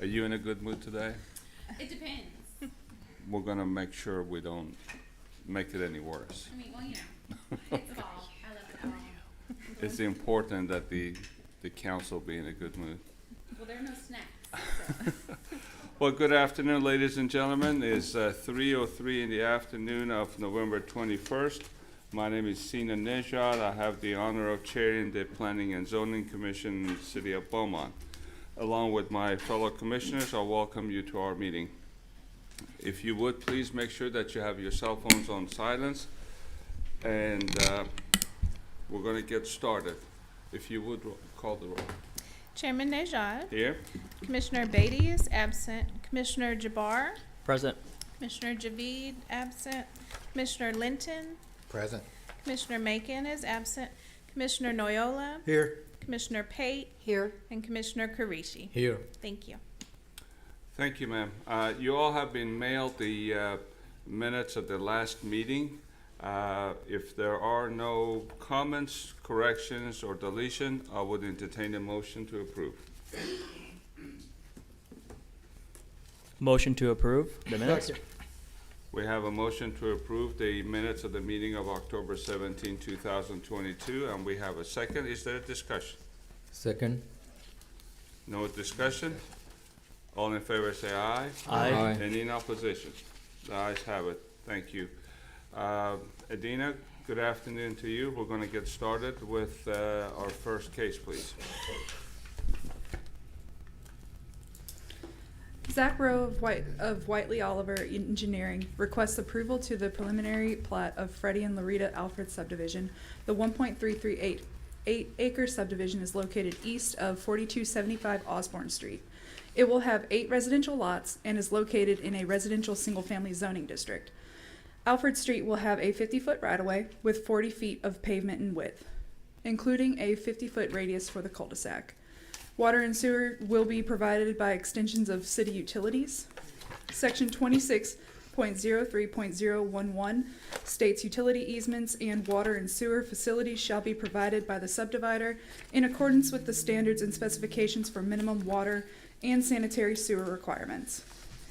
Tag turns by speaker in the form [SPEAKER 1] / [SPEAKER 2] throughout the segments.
[SPEAKER 1] you in a good mood today?
[SPEAKER 2] It depends.
[SPEAKER 1] We're gonna make sure we don't make it any worse.
[SPEAKER 2] I mean, well, you know, it's fall. I love the fall.
[SPEAKER 1] It's important that the council be in a good mood.
[SPEAKER 2] Well, there are no snacks. So.
[SPEAKER 1] Well, good afternoon, ladies and gentlemen. It's 3:03 in the afternoon of November 21st. My name is Sina Nejad. I have the honor of chairing the Planning and Zoning Commission in the city of Beaumont. Along with my fellow commissioners, I welcome you to our meeting. If you would, please make sure that you have your cell phones on silence. And we're going to get started. If you would, call the roll.
[SPEAKER 3] Chairman Nejad.
[SPEAKER 1] Here.
[SPEAKER 3] Commissioner Beatty is absent. Commissioner Jabbar.
[SPEAKER 4] Present.
[SPEAKER 3] Commissioner Javid absent. Commissioner Linton.
[SPEAKER 5] Present.
[SPEAKER 3] Commissioner Macon is absent. Commissioner Noyola.
[SPEAKER 5] Here.
[SPEAKER 3] Commissioner Pate.
[SPEAKER 6] Here.
[SPEAKER 3] And Commissioner Karishi.
[SPEAKER 5] Here.
[SPEAKER 3] Thank you.
[SPEAKER 1] Thank you, ma'am. You all have been mailed the minutes of the last meeting. If there are no comments, corrections, or deletion, I would entertain a motion to approve.
[SPEAKER 4] Motion to approve the minutes.
[SPEAKER 1] We have a motion to approve the minutes of the meeting of October 17, 2022, and we have a second. Is there a discussion?
[SPEAKER 5] Second.
[SPEAKER 1] No discussion? All in favor say aye.
[SPEAKER 4] Aye.
[SPEAKER 1] Any in opposition? The ayes have it. Thank you. Adina, good afternoon to you. We're going to get started with our first case, please.
[SPEAKER 6] Zach Rowe of Whiteley Oliver Engineering requests approval to the preliminary plat of Freddie and Loretta Alfred subdivision. The 1.338 acre subdivision is located east of 4275 Osborne Street. It will have 8 residential lots and is located in a residential single-family zoning district. Alfred Street will have a 50-foot right-of-way with 40 feet of pavement in width, including a 50-foot radius for the cul-de-sac. Water and sewer will be provided by extensions of city utilities. Section 26.03.011 states utility easements and water and sewer facilities shall be provided by the subdivider in accordance with the standards and specifications for minimum water and sanitary sewer requirements.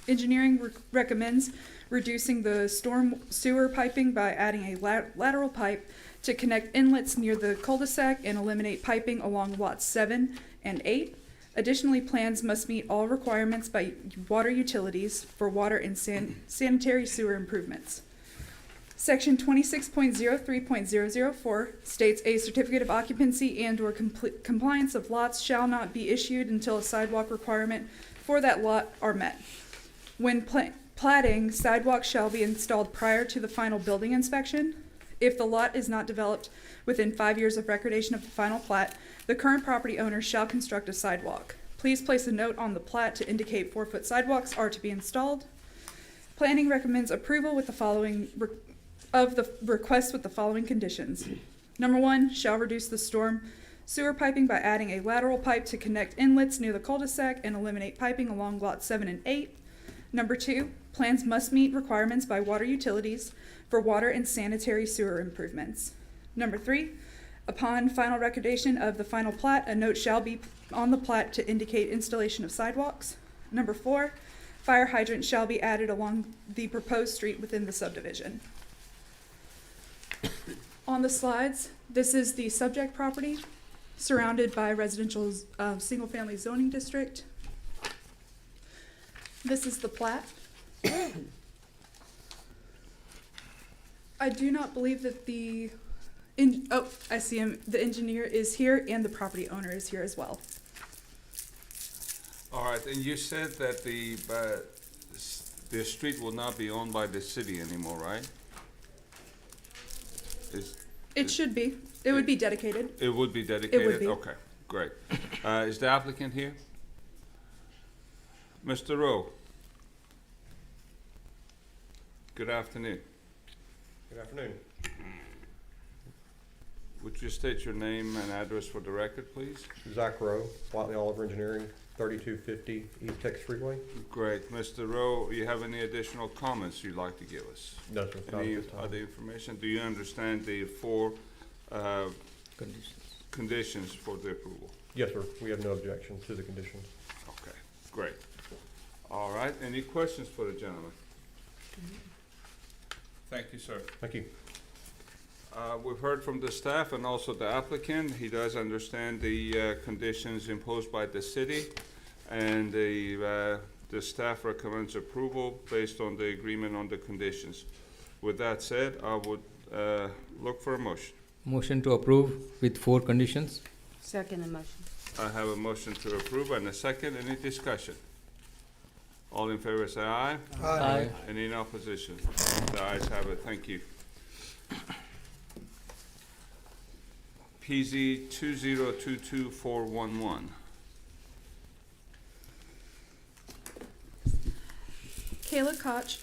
[SPEAKER 6] Engineering recommends reducing the storm sewer piping by adding a lateral pipe to connect inlets near the cul-de-sac and eliminate piping along lots 7 and 8. Additionally, plans must meet all requirements by water utilities for water and sanitary sewer improvements. Section 26.03.004 states a certificate of occupancy and/or compliance of lots shall not be issued until a sidewalk requirement for that lot are met. When platting, sidewalks shall be installed prior to the final building inspection. If the lot is not developed within 5 years of recordation of the final plat, the current property owner shall construct a sidewalk. Please place a note on the plat to indicate 4-foot sidewalks are to be installed. Planning recommends approval with the following request with the following conditions. Number 1, shall reduce the storm sewer piping by adding a lateral pipe to connect inlets near the cul-de-sac and eliminate piping along lots 7 and 8. Number 2, plans must meet requirements by water utilities for water and sanitary sewer improvements. Number 3, upon final recordation of the final plat, a note shall be on the plat to indicate installation of sidewalks. Number 4, fire hydrants shall be added along the proposed street within the subdivision. On the slides, this is the subject property surrounded by residential single-family zoning district. This is the plat. I do not believe that I see him. The engineer is here and the property owner is here as well.
[SPEAKER 1] All right, and you said that the street will not be owned by the city anymore, right?
[SPEAKER 6] It should be. It would be dedicated.
[SPEAKER 1] It would be dedicated?
[SPEAKER 6] It would be.
[SPEAKER 1] Okay, great. Is the applicant here? Mr. Rowe? Good afternoon.
[SPEAKER 7] Good afternoon.
[SPEAKER 1] Would you state your name and address for the record, please?
[SPEAKER 7] Zach Rowe, Whiteley Oliver Engineering, 3250 East Texas Freeway.
[SPEAKER 1] Great. Mr. Rowe, you have any additional comments you'd like to give us?
[SPEAKER 7] No, sir. Not at
[SPEAKER 1] Any
[SPEAKER 7] this time.
[SPEAKER 1] other information? Do you understand the 4 conditions for the approval?
[SPEAKER 7] Yes, sir. We have no objection to the conditions.
[SPEAKER 1] Okay, great. All right, any questions for the gentleman? Thank you, sir.
[SPEAKER 7] Thank you.
[SPEAKER 1] We've heard from the staff and also the applicant. He does understand the conditions imposed by the city, and the staff recommends approval based on the agreement on the conditions. With that said, I would look for a motion.
[SPEAKER 5] Motion to approve with 4 conditions.
[SPEAKER 8] Second motion.
[SPEAKER 1] I have a motion to approve and a second. Any discussion? All in favor say aye.
[SPEAKER 4] Aye.
[SPEAKER 1] Any in opposition? The ayes have it. Thank you. PZ 2022411.
[SPEAKER 6] Kayla Koch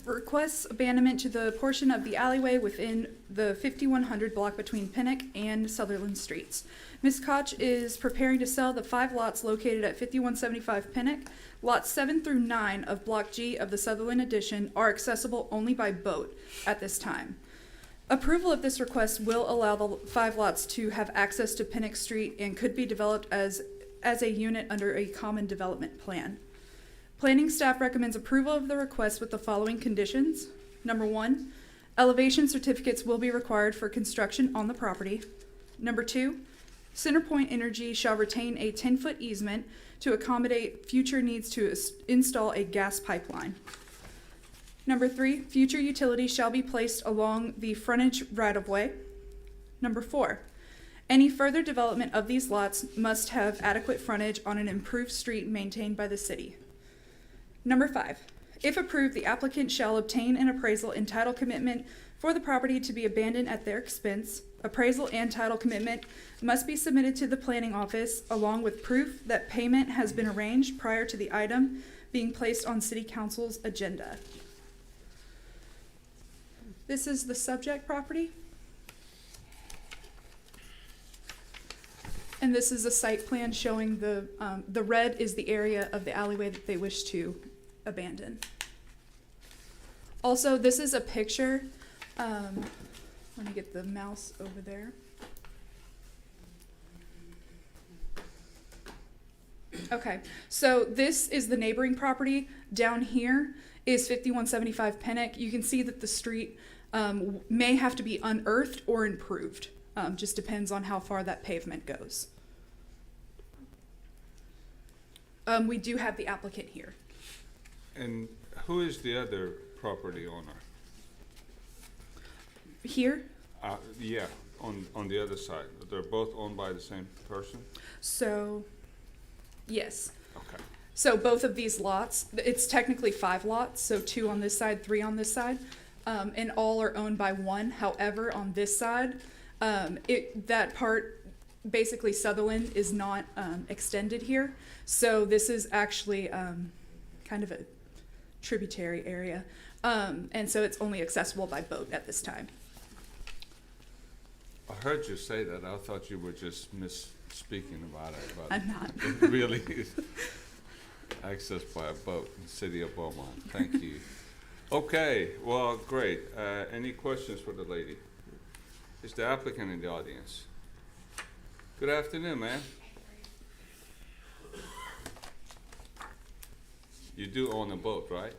[SPEAKER 6] requests abandonment to the portion of the alleyway within the 5100 block between Pinnock and Sutherland Streets. Ms. Koch is preparing to sell the 5 lots located at 5175 Pinnock. Lots 7 through 9 of Block G of the Sutherland Addition are accessible only by boat at this time. Approval of this request will allow the 5 lots to have access to Pinnock Street and could be developed as a unit under a common development plan. Planning staff recommends approval of the request with the following conditions. Number 1, elevation certificates will be required for construction on the property. Number 2, CenterPoint Energy shall retain a 10-foot easement to accommodate future needs to install a gas pipeline. Number 3, future utilities shall be placed along the frontage right-of-way. Number 4, any further development of these lots must have adequate frontage on an improved street maintained by the city. Number 5, if approved, the applicant shall obtain an appraisal and title commitment for the property to be abandoned at their expense. Appraisal and title commitment must be submitted to the planning office along with proof that payment has been arranged prior to the item being placed on city council's agenda. This is the subject property. And this is a site plan showing the red is the area of the alleyway that they wish to abandon. Also, this is a picture. Let me get the mouse over there. Okay, so this is the neighboring property. Down here is 5175 Pinnock. You can see that the street may have to be unearthed or improved. Just depends on how far that pavement goes. We do have the applicant here.
[SPEAKER 1] And who is the other property owner?
[SPEAKER 6] Here,
[SPEAKER 1] Yeah, on the other side. They're both owned by the same person?
[SPEAKER 6] so, yes.
[SPEAKER 1] Okay.
[SPEAKER 6] So both of these lots, it's technically 5 lots, so 2 on this side, 3 on this side, and all are owned by one. However, on this side, that part, basically Sutherland is not extended here. So this is actually kind of a tributary area. And so it's only accessible by boat at this time.
[SPEAKER 1] I heard you say that. I thought you were just misspeaking about it, but
[SPEAKER 6] I'm not.
[SPEAKER 1] it really is accessed by a boat in the city of Beaumont. Thank you. Okay, well, great. Any questions for the lady? Is the applicant in the audience? Good afternoon, ma'am. You do own a boat, right?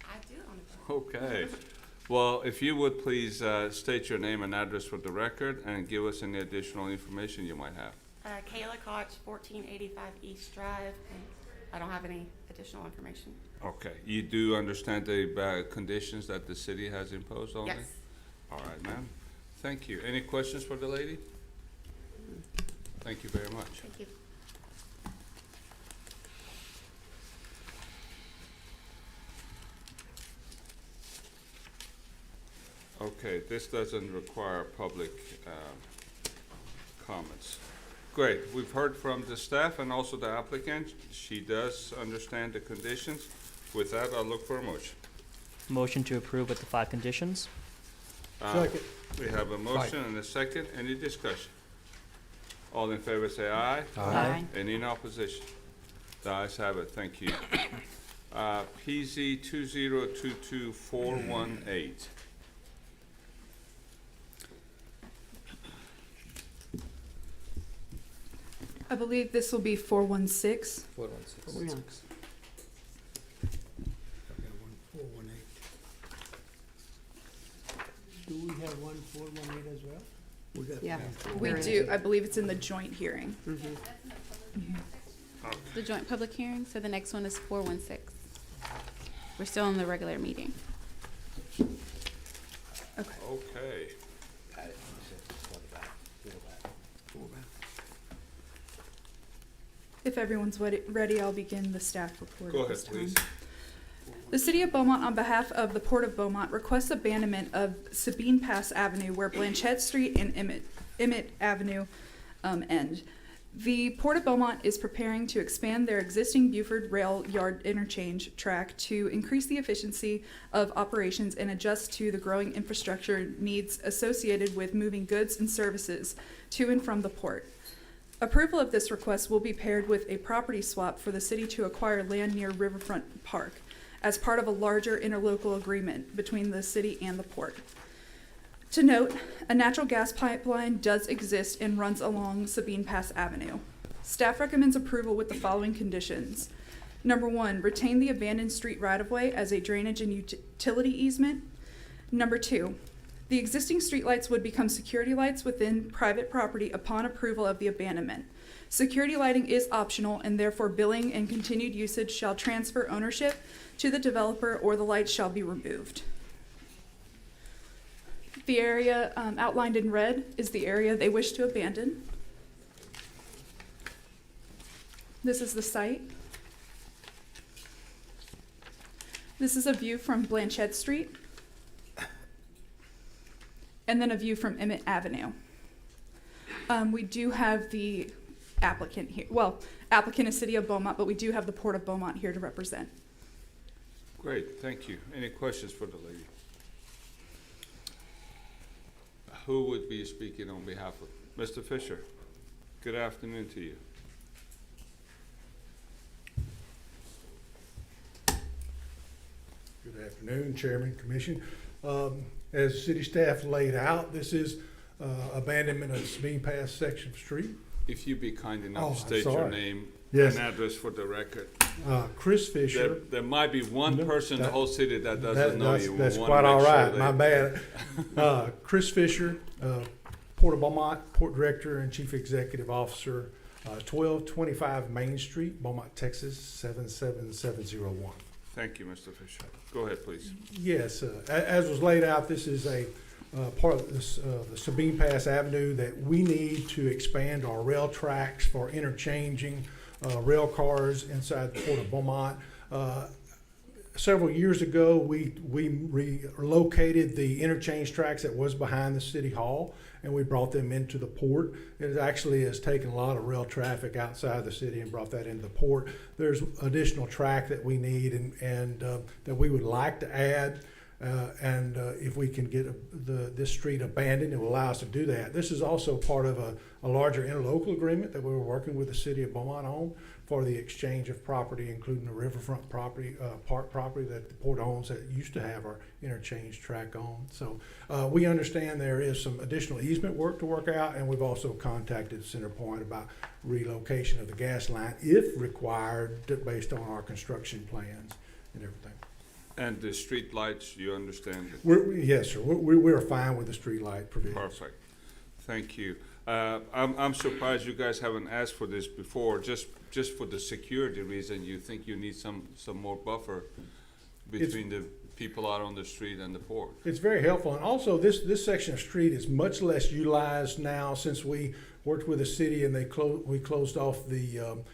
[SPEAKER 2] I do own a boat.
[SPEAKER 1] Okay. Well, if you would please state your name and address for the record and give us any additional information you might have.
[SPEAKER 2] Kayla Koch, 1485 East Drive. And I don't have any additional information.
[SPEAKER 1] Okay. You do understand the conditions that the city has imposed on it?
[SPEAKER 2] Yes.
[SPEAKER 1] All right, ma'am. Thank you. Any questions for the lady? Thank you very much.
[SPEAKER 2] Thank you.
[SPEAKER 1] Okay, this doesn't require public comments. Great, we've heard from the staff and also the applicant. She does understand the conditions. With that, I'll look for a motion.
[SPEAKER 4] Motion to approve with the 5 conditions.
[SPEAKER 7] Second.
[SPEAKER 1] We have a motion and a second. Any discussion? All in favor say aye.
[SPEAKER 8] Aye.
[SPEAKER 1] Any in opposition? The ayes have it. Thank you. PZ 2022418.
[SPEAKER 6] I believe this will be 416.
[SPEAKER 5] 416.
[SPEAKER 8] Do we have 1418 as well?
[SPEAKER 9] Yeah.
[SPEAKER 6] We
[SPEAKER 9] there is.
[SPEAKER 6] do, I believe it's in the joint hearing.
[SPEAKER 3] The joint public hearing, so the next one is 416. We're still in the regular meeting.
[SPEAKER 1] Okay.
[SPEAKER 6] If everyone's ready, I'll begin the staff report
[SPEAKER 1] Go
[SPEAKER 6] at
[SPEAKER 1] ahead,
[SPEAKER 6] this time.
[SPEAKER 1] please.
[SPEAKER 6] The City of Beaumont, on behalf of the Port of Beaumont, requests abandonment of Sabine Pass Avenue where Blanchette Street and Emmett Avenue end. The Port of Beaumont is preparing to expand their existing Buford Rail Yard interchange track to increase the efficiency of operations and adjust to the growing infrastructure needs associated with moving goods and services to and from the port. Approval of this request will be paired with a property swap for the city to acquire land near Riverfront Park as part of a larger interlocal agreement between the city and the port. To note, a natural gas pipeline does exist and runs along Sabine Pass Avenue. Staff recommends approval with the following conditions. Number 1, retain the abandoned street right-of-way as a drainage and utility easement. Number 2, the existing streetlights would become security lights within private property upon approval of the abandonment. Security lighting is optional, and therefore billing and continued usage shall transfer ownership to the developer, or the lights shall be removed. The area outlined in red is the area they wish to abandon. This is the site. This is a view from Blanchette Street. And then a view from Emmett Avenue. We do have the applicant here. Well, applicant is City of Beaumont, but we do have the Port of Beaumont here to represent.
[SPEAKER 1] Great, thank you. Any questions for the lady? Who would be speaking on behalf of Mr. Fisher? Good afternoon to you.
[SPEAKER 10] Good afternoon, Chairman, Commission. As city staff laid out, this is abandonment of Sabine Pass section of street.
[SPEAKER 1] If you'd be kind
[SPEAKER 10] Oh,
[SPEAKER 1] enough
[SPEAKER 10] I'm
[SPEAKER 1] to state your
[SPEAKER 10] sorry.
[SPEAKER 1] name
[SPEAKER 10] Yes.
[SPEAKER 1] and address for the record.
[SPEAKER 10] Chris Fisher.
[SPEAKER 1] There might be one
[SPEAKER 10] No,
[SPEAKER 1] person in the
[SPEAKER 10] that-
[SPEAKER 1] whole city that doesn't know you. We
[SPEAKER 10] That's
[SPEAKER 1] wanna
[SPEAKER 10] quite
[SPEAKER 1] make
[SPEAKER 10] all
[SPEAKER 1] sure
[SPEAKER 10] right,
[SPEAKER 1] they-
[SPEAKER 10] my bad. Chris Fisher, Port of Beaumont, Port Director and Chief Executive Officer, 1225 Main Street, Beaumont, Texas, 77701.
[SPEAKER 1] Thank you, Mr. Fisher. Go ahead, please.
[SPEAKER 10] Yes, as was laid out, this is a part of this, the Sabine Pass Avenue that we need to expand our rail tracks for interchanging rail cars inside the Port of Beaumont. Several years ago, we relocated the interchange tracks that was behind the city hall, and we brought them into the port. It actually has taken a lot of rail traffic outside the city and brought that into the port. There's additional track that we need and that we would like to add. If we can get this street abandoned, it will allow us to do that. This is also part of a larger interlocal agreement that we were working with the city of Beaumont on for the exchange of property, including the riverfront property, park property that the port owns that used to have our interchange track on. So we understand there is some additional easement work to work out, and we've also contacted CenterPoint about relocation of the gas line if required, based on our construction plans and everything.
[SPEAKER 1] And the street lights, you understand it?
[SPEAKER 10] Yes, sir. We're fine with the street light provisions.
[SPEAKER 1] Perfect. Thank you. I'm surprised you guys haven't asked for this before, just for the security reason. You think you need some more buffer between the people out on the street and the port.
[SPEAKER 10] It's very helpful. And also, this section of street is much less utilized now since we worked with the city and we closed off the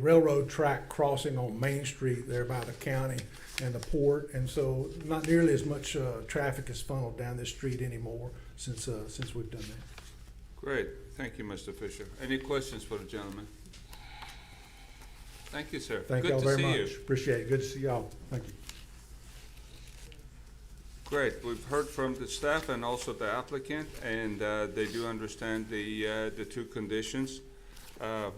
[SPEAKER 10] railroad track crossing on Main Street there by the county and the port, and so not nearly as much traffic is funneled down this street anymore since we've done that.
[SPEAKER 1] Great. Thank you, Mr. Fisher. Any questions for the gentleman? Thank you, sir.
[SPEAKER 10] Thank
[SPEAKER 1] Good
[SPEAKER 10] y'all
[SPEAKER 1] to
[SPEAKER 10] very
[SPEAKER 1] see
[SPEAKER 10] much.
[SPEAKER 1] you.
[SPEAKER 10] Appreciate it. Good to see y'all. Thank you.
[SPEAKER 1] Great. We've heard from the staff and also the applicant, and they do understand the two conditions.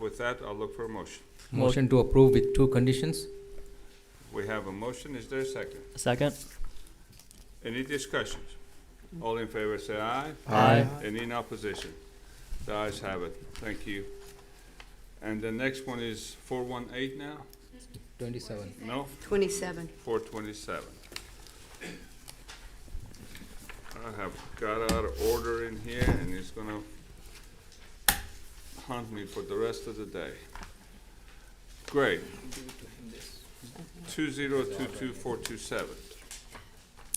[SPEAKER 1] With that, I'll look for a motion.
[SPEAKER 5] Motion to approve with 2 conditions.
[SPEAKER 1] We have a motion. Is there a second?
[SPEAKER 4] Second.
[SPEAKER 1] Any discussions? All in favor say aye.
[SPEAKER 4] Aye.
[SPEAKER 1] Any in opposition? The ayes have it. Thank you. And the next one is 418 now?
[SPEAKER 5] 27.
[SPEAKER 1] No?
[SPEAKER 9] 27.
[SPEAKER 1] 427. I have got out of order in here and it's gonna hunt me for the rest of the day. Great. 2022427.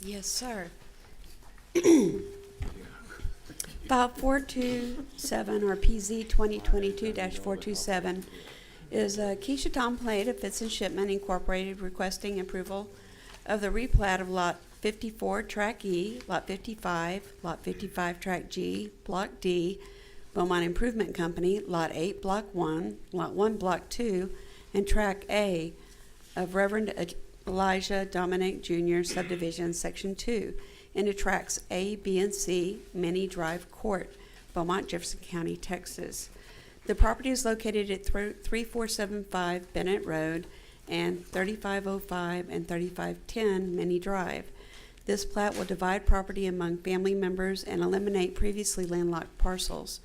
[SPEAKER 9] Yes, sir. File 427, or PZ 2022-427, is Keisha Tom Plate of Fitz and Shipman Incorporated requesting approval of the replat of Lot 54, Track E, Lot 55, Lot 55, Track G, Block D, Beaumont Improvement Company, Lot 8, Block 1, Lot 1, Block 2, and Track A of Reverend Elijah Dominic Jr. Subdivision, Section 2, into Tracks A, B, and C, Mini Drive Court, Beaumont, Jefferson County, Texas. The property is located at 3475 Bennett Road and 3505 and 3510 Mini Drive. This plat will divide property among family members and eliminate previously landlocked parcels.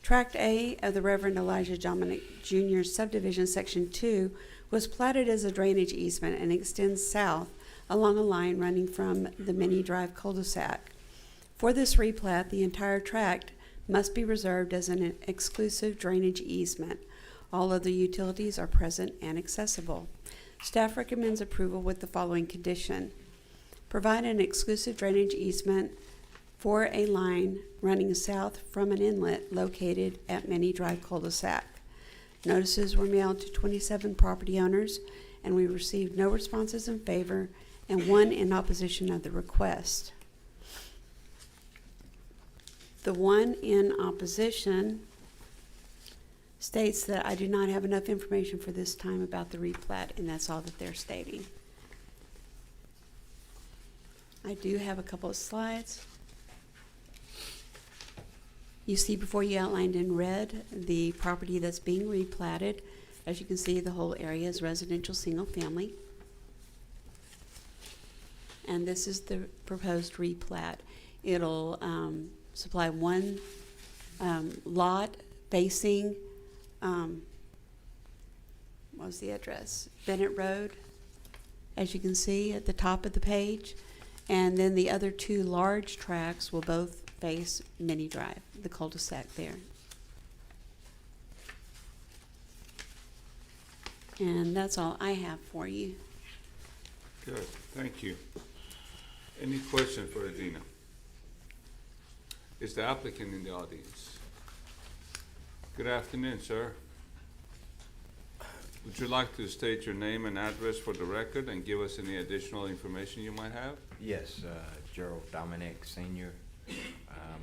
[SPEAKER 9] Tract A of the Reverend Elijah Dominic Jr. Subdivision, Section 2, was platted as a drainage easement and extends south along a line running from the Mini Drive cul-de-sac. For this replat, the entire tract must be reserved as an exclusive drainage easement. All other utilities are present and accessible. Staff recommends approval with the following condition. Provide an exclusive drainage easement for a line running south from an inlet located at Mini Drive cul-de-sac. Notices were mailed to 27 property owners, and we received no responses in favor and one in opposition of the request. The one in opposition states that I do not have enough information for this time about the replat, and that's all that they're stating. I do have a couple of slides. You see before you outlined in red the property that's being replatted. As you can see, the whole area is residential single family. And this is the proposed replat. It'll supply one lot facing, what was the address? Bennett Road, as you can see at the top of the page. And then the other two large tracts will both face Mini Drive, the cul-de-sac there. And that's all I have for you.
[SPEAKER 1] Good, thank you. Any questions for Adina? Is the applicant in the audience? Good afternoon, sir. Would you like to state your name and address for the record and give us any additional information you might have?
[SPEAKER 11] Yes, Gerald Dominic Senior.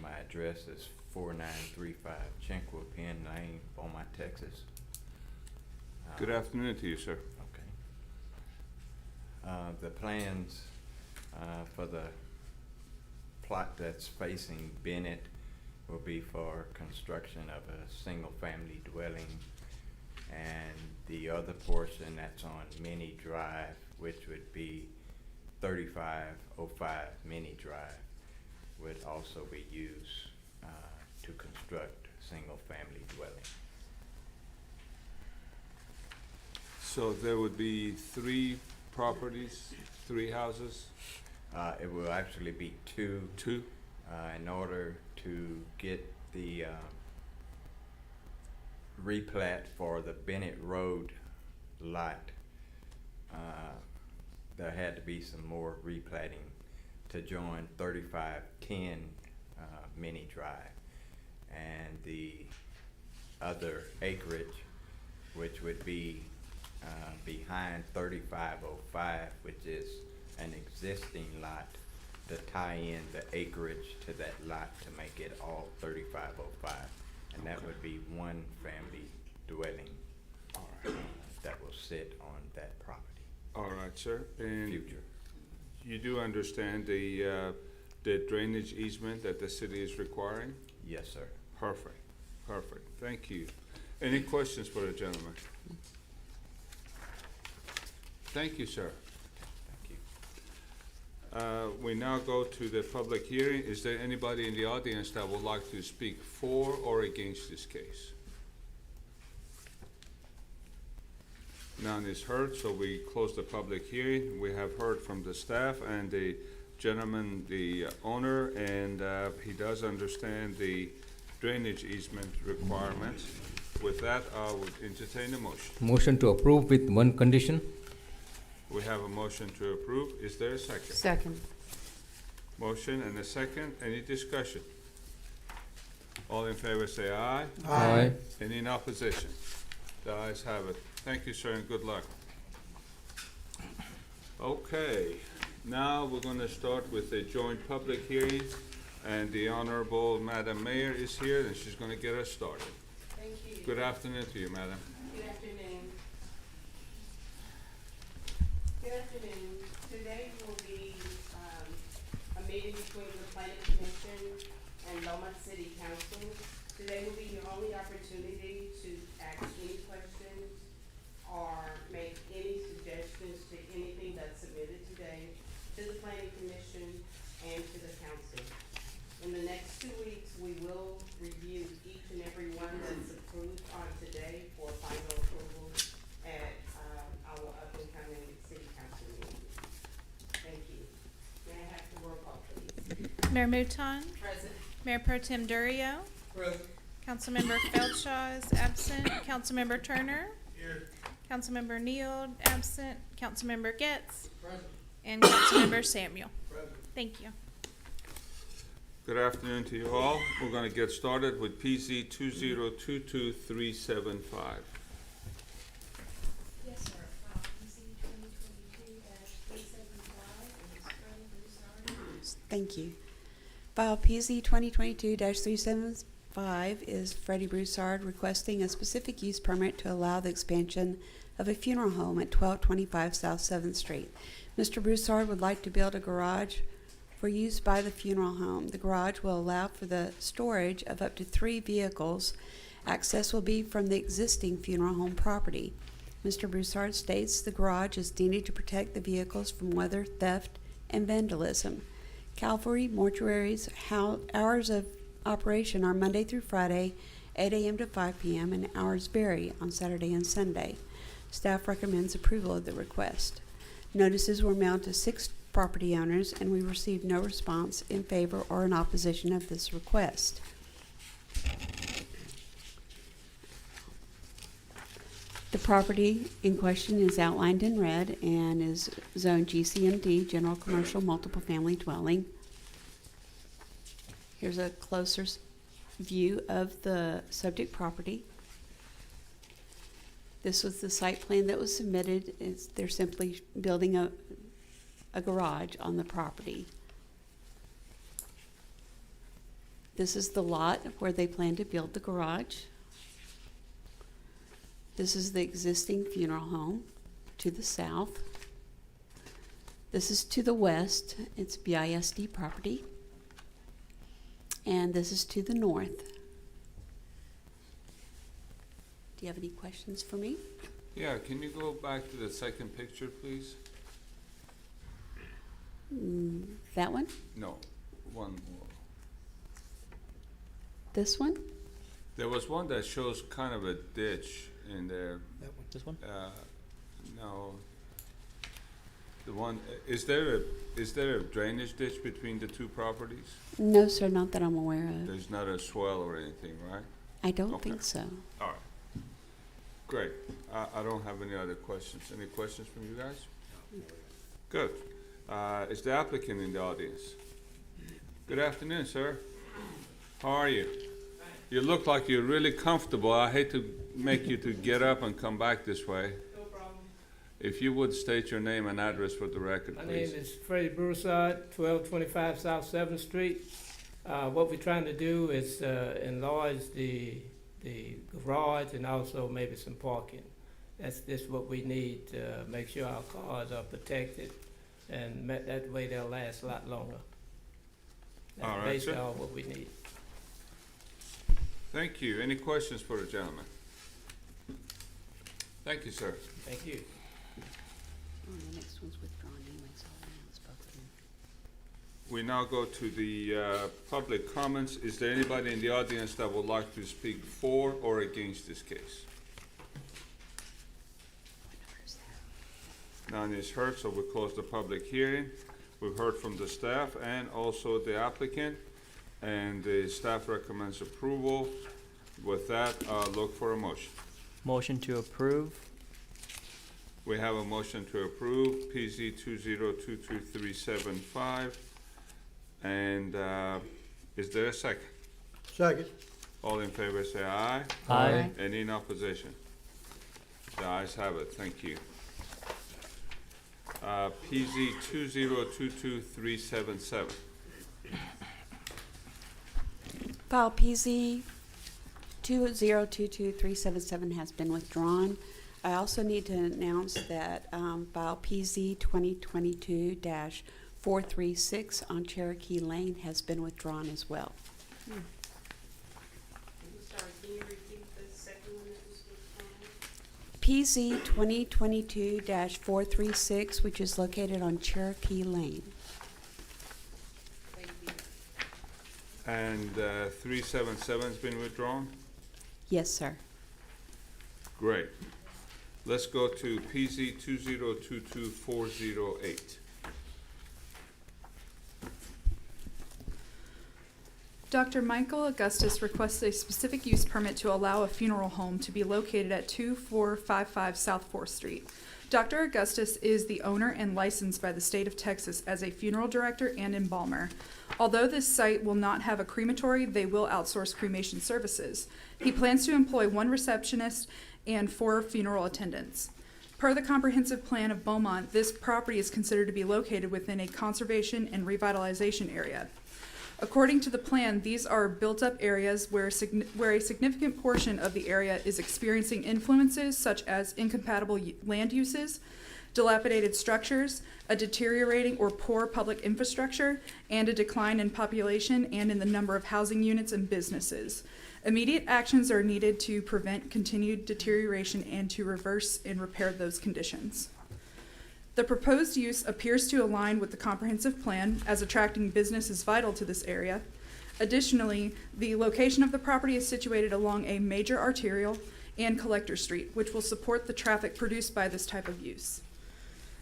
[SPEAKER 11] My address is 4935 Chinqua Penn Lane, Beaumont, Texas.
[SPEAKER 1] Good afternoon to you, sir.
[SPEAKER 11] Okay. The plans for the plot that's facing Bennett will be for construction of a single-family dwelling, and the other portion that's on Mini Drive, which would be 3505 Mini Drive, would also be used to construct single-family dwelling.
[SPEAKER 1] So there would be 3 properties, 3 houses?
[SPEAKER 11] It will actually be two.
[SPEAKER 1] Two?
[SPEAKER 11] In order to get the replat for the Bennett Road lot, there had to be some more replatting to join 3510 Mini Drive. And the other acreage, which would be behind 3505, which is an existing lot, to tie in the acreage to that lot to make it all 3505. And that would be one family dwelling that will sit on that property.
[SPEAKER 1] All right, sir. And
[SPEAKER 11] Future.
[SPEAKER 1] you do understand the drainage easement that the city is requiring?
[SPEAKER 11] Yes, sir.
[SPEAKER 1] Perfect, perfect. Thank you. Any questions for the gentleman? Thank you, sir.
[SPEAKER 11] Thank you.
[SPEAKER 1] We now go to the public hearing. Is there anybody in the audience that would like to speak for or against this case? None is heard, so we close the public hearing. We have heard from the staff and the gentleman the owner, and he does understand the drainage easement requirements. With that, I would entertain a motion.
[SPEAKER 5] Motion to approve with one condition.
[SPEAKER 1] We have a motion to approve. Is there a second?
[SPEAKER 2] Second.
[SPEAKER 1] Motion and a second. Any discussion? All in favor say aye.
[SPEAKER 5] Aye.
[SPEAKER 1] Any in opposition? The ayes have it. Thank you, sir, and good luck. Okay, now we're gonna start with a joint public hearing, and the Honorable Madam Mayor is here, and she's gonna get us started.
[SPEAKER 12] Thank you.
[SPEAKER 1] Good afternoon to you, madam.
[SPEAKER 12] Good afternoon. Good afternoon. Today will be a meeting between the Planning Commission and Beaumont City Council. Today will be your only opportunity to ask any questions or make any suggestions to anything that's submitted today to the Planning Commission and to the council. In the next 2 weeks, we will review each and every one that's approved on today for final approval at our up-and-coming city council meeting. Thank you. May I have the roll call, please?
[SPEAKER 13] Mayor Mouton,
[SPEAKER 12] Present.
[SPEAKER 13] Mayor Pro Tem Durio, Councilmember Feldshaw is absent, Councilmember Turner, Councilmember Neal absent, Councilmember Getz, and Councilmember Samuel. Thank you.
[SPEAKER 1] Good afternoon to you all. We're gonna get started with PZ 2022-375.
[SPEAKER 12] Yes, sir. PC 2022-375
[SPEAKER 9] Thank you. File PZ 2022-375 is Freddie Broussard requesting a specific use permit to allow the expansion of a funeral home at 1225 South 7th Street. Mr. Broussard would like to build a garage for use by the funeral home. The garage will allow for the storage of up to 3 vehicles. Access will be from the existing funeral home property. Mr. Broussard states the garage is needed to protect the vehicles from weather, theft, and vandalism. Calvary Mortuary's hours of operation are Monday through Friday, 8 a.m. to 5 p.m., and hours vary on Saturday and Sunday. Staff recommends approval of the request. Notices were mailed to 6 property owners, and we received no response in favor or in opposition of this request. The property in question is outlined in red and is zoned GCMD, General Commercial Multiple Family Dwelling. Here's a closer view of the subject property. This was the site plan that was submitted. They're simply building a garage on the property. This is the lot where they plan to build the garage. This is the existing funeral home to the south. This is to the west. It's BISD property. And this is to the north. Do you have any questions for me?
[SPEAKER 1] Yeah, can you go back to the second picture, please?
[SPEAKER 9] That one?
[SPEAKER 1] No, one more.
[SPEAKER 9] This one?
[SPEAKER 1] There was one that shows kind of a ditch in there.
[SPEAKER 4] This one?
[SPEAKER 1] No. The one, is there a drainage ditch between the two properties?
[SPEAKER 9] No, sir, not that I'm aware of.
[SPEAKER 1] There's not a swell or anything, right?
[SPEAKER 9] I don't
[SPEAKER 1] Okay.
[SPEAKER 9] think so.
[SPEAKER 1] All right. Great. I don't have any other questions. Any questions from you guys? Good. Is the applicant in the audience? Good afternoon, sir. How are you? You look like you're really comfortable. I hate to make you to get up and come back this way.
[SPEAKER 8] No problem.
[SPEAKER 1] If you would state your name and address for the record,
[SPEAKER 8] My
[SPEAKER 1] please.
[SPEAKER 8] name is Freddie Broussard, 1225 South 7th Street. What we're trying to do is enlarge the garage and also maybe some parking. That's just what we need to make sure our cars are protected, and that way they'll last a lot longer.
[SPEAKER 1] All
[SPEAKER 8] That's
[SPEAKER 1] right,
[SPEAKER 8] basically
[SPEAKER 1] sir.
[SPEAKER 8] all what we need.
[SPEAKER 1] Thank you. Any questions for the gentleman? Thank you, sir.
[SPEAKER 8] Thank you.
[SPEAKER 9] Oh, the next one's withdrawn anyway, so I'll announce both of them.
[SPEAKER 1] We now go to the public comments. Is there anybody in the audience that would like to speak for or against this case? None is heard, so we close the public hearing. We've heard from the staff and also the applicant, and the staff recommends approval. With that, look for a motion.
[SPEAKER 4] Motion to approve.
[SPEAKER 1] We have a motion to approve PZ 2022375. And is there a second?
[SPEAKER 10] Second.
[SPEAKER 1] All in favor say aye.
[SPEAKER 4] Aye.
[SPEAKER 1] Any in opposition? The ayes have it, thank you. PZ 2022377.
[SPEAKER 9] File PZ 2022377 has been withdrawn. I also need to announce that file PZ 2022-436 on Cherokee Lane has been withdrawn as well.
[SPEAKER 12] I'm sorry, can you repeat the second one that was withdrawn?
[SPEAKER 9] PZ 2022-436, which is located on Cherokee Lane.
[SPEAKER 12] Thank you.
[SPEAKER 1] And 377's been withdrawn?
[SPEAKER 9] Yes, sir.
[SPEAKER 1] Great. Let's go to PZ 2022408.
[SPEAKER 6] Dr. Michael Augustus requests a specific use permit to allow a funeral home to be located at 2455 South 4th Street. Dr. Augustus is the owner and licensed by the state of Texas as a funeral director and embalmer. Although this site will not have a crematory, they will outsource cremation services. He plans to employ 1 receptionist and 4 funeral attendants. Per the comprehensive plan of Beaumont, this property is considered to be located within a conservation and revitalization area. According to the plan, these are built-up areas where a significant portion of the area is experiencing influences such as incompatible land uses, dilapidated structures, a deteriorating or poor public infrastructure, and a decline in population and in the number of housing units and businesses. Immediate actions are needed to prevent continued deterioration and to reverse and repair those conditions. The proposed use appears to align with the comprehensive plan, as attracting business is vital to this area. Additionally, the location of the property is situated along a major arterial and collector street, which will support the traffic produced by this type of use.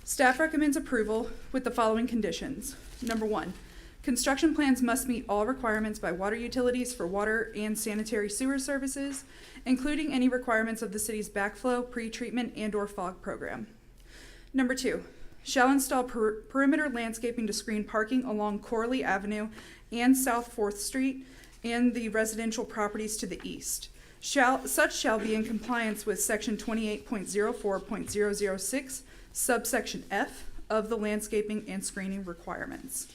[SPEAKER 6] Staff recommends approval with the following conditions. Number 1, construction plans must meet all requirements by water utilities for water and sanitary sewer services, including any requirements of the city's backflow, pre-treatment, and/or fog program. Number 2, shall install perimeter landscaping to screen parking along Corley Avenue and South 4th Street and the residential properties to the east. Such shall be in compliance with section 28.04.006, subsection F of the landscaping and screening requirements.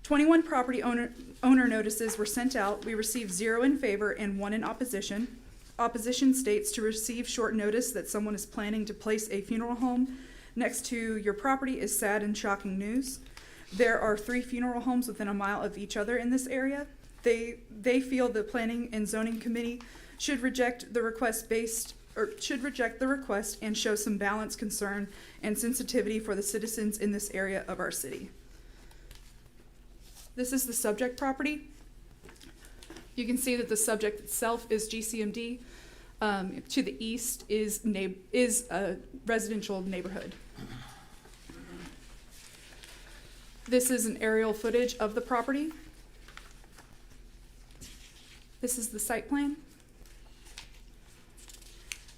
[SPEAKER 6] 21 property owner notices were sent out. We received 0 in favor and 1 in opposition. Opposition states to receive short notice that someone is planning to place a funeral home next to your property is sad and shocking news. There are 3 funeral homes within a mile of each other in this area. They feel the Planning and Zoning Committee should reject the request and show some balance, concern, and sensitivity for the citizens in this area of our city. This is the subject property. You can see that the subject itself is GCMD. To the east is a residential neighborhood. This is an aerial footage of the property. This is the site plan.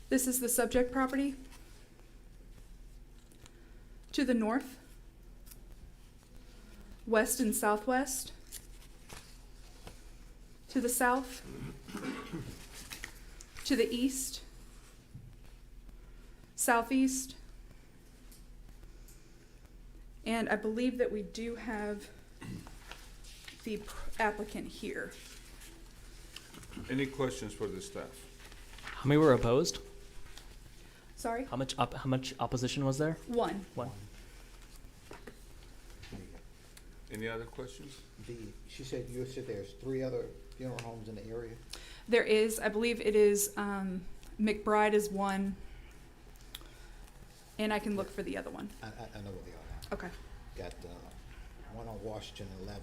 [SPEAKER 6] This is the subject property. To the north, west and southwest. To the south, to the east, southeast, and I believe that we do have the applicant here.
[SPEAKER 1] Any questions for the staff?
[SPEAKER 4] How many were opposed?
[SPEAKER 6] Sorry?
[SPEAKER 4] How much opposition was there?
[SPEAKER 6] 1.
[SPEAKER 4] One.
[SPEAKER 1] Any other questions?
[SPEAKER 14] She said there's 3 other funeral homes in the area?
[SPEAKER 6] There is, I believe it is, McBride is 1, and I can look for the other one.
[SPEAKER 14] I know where they are now.
[SPEAKER 6] Okay.
[SPEAKER 14] Got one on Washington 11th.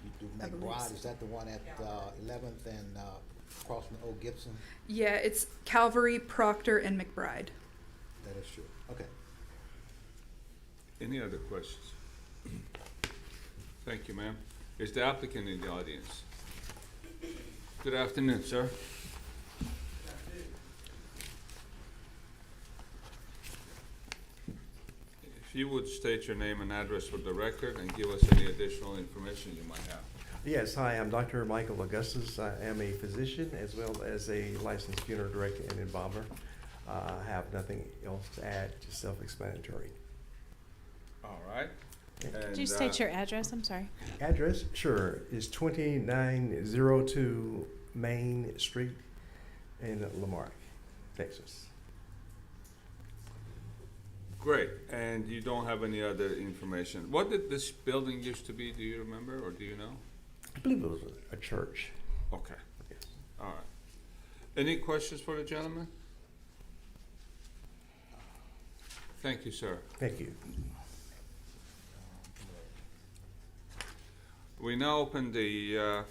[SPEAKER 14] You do
[SPEAKER 6] I believe
[SPEAKER 14] McBride,
[SPEAKER 6] so.
[SPEAKER 14] is that the one at 11th and across from Old Gibson?
[SPEAKER 6] Yeah, it's Calvary, Proctor, and McBride.
[SPEAKER 14] That is true. Okay.
[SPEAKER 1] Any other questions? Thank you, ma'am. Is the applicant in the audience? Good afternoon, sir. If you would state your name and address for the record and give us any additional information you might have.
[SPEAKER 7] Yes, hi, I'm Dr. Michael Augustus. I am a physician as well as a licensed funeral director and embalmer. I have nothing else to add, just self-explanatory.
[SPEAKER 1] All right.
[SPEAKER 13] Could you state your address? I'm sorry.
[SPEAKER 7] Address, sure, is 2902 Main Street in Lamarck, Texas.
[SPEAKER 1] Great, and you don't have any other information. What did this building used to be, do you remember, or do you know?
[SPEAKER 7] I believe it was a church.
[SPEAKER 1] Okay, all right. Any questions for the gentleman? Thank you, sir.
[SPEAKER 7] Thank you.
[SPEAKER 1] We now open the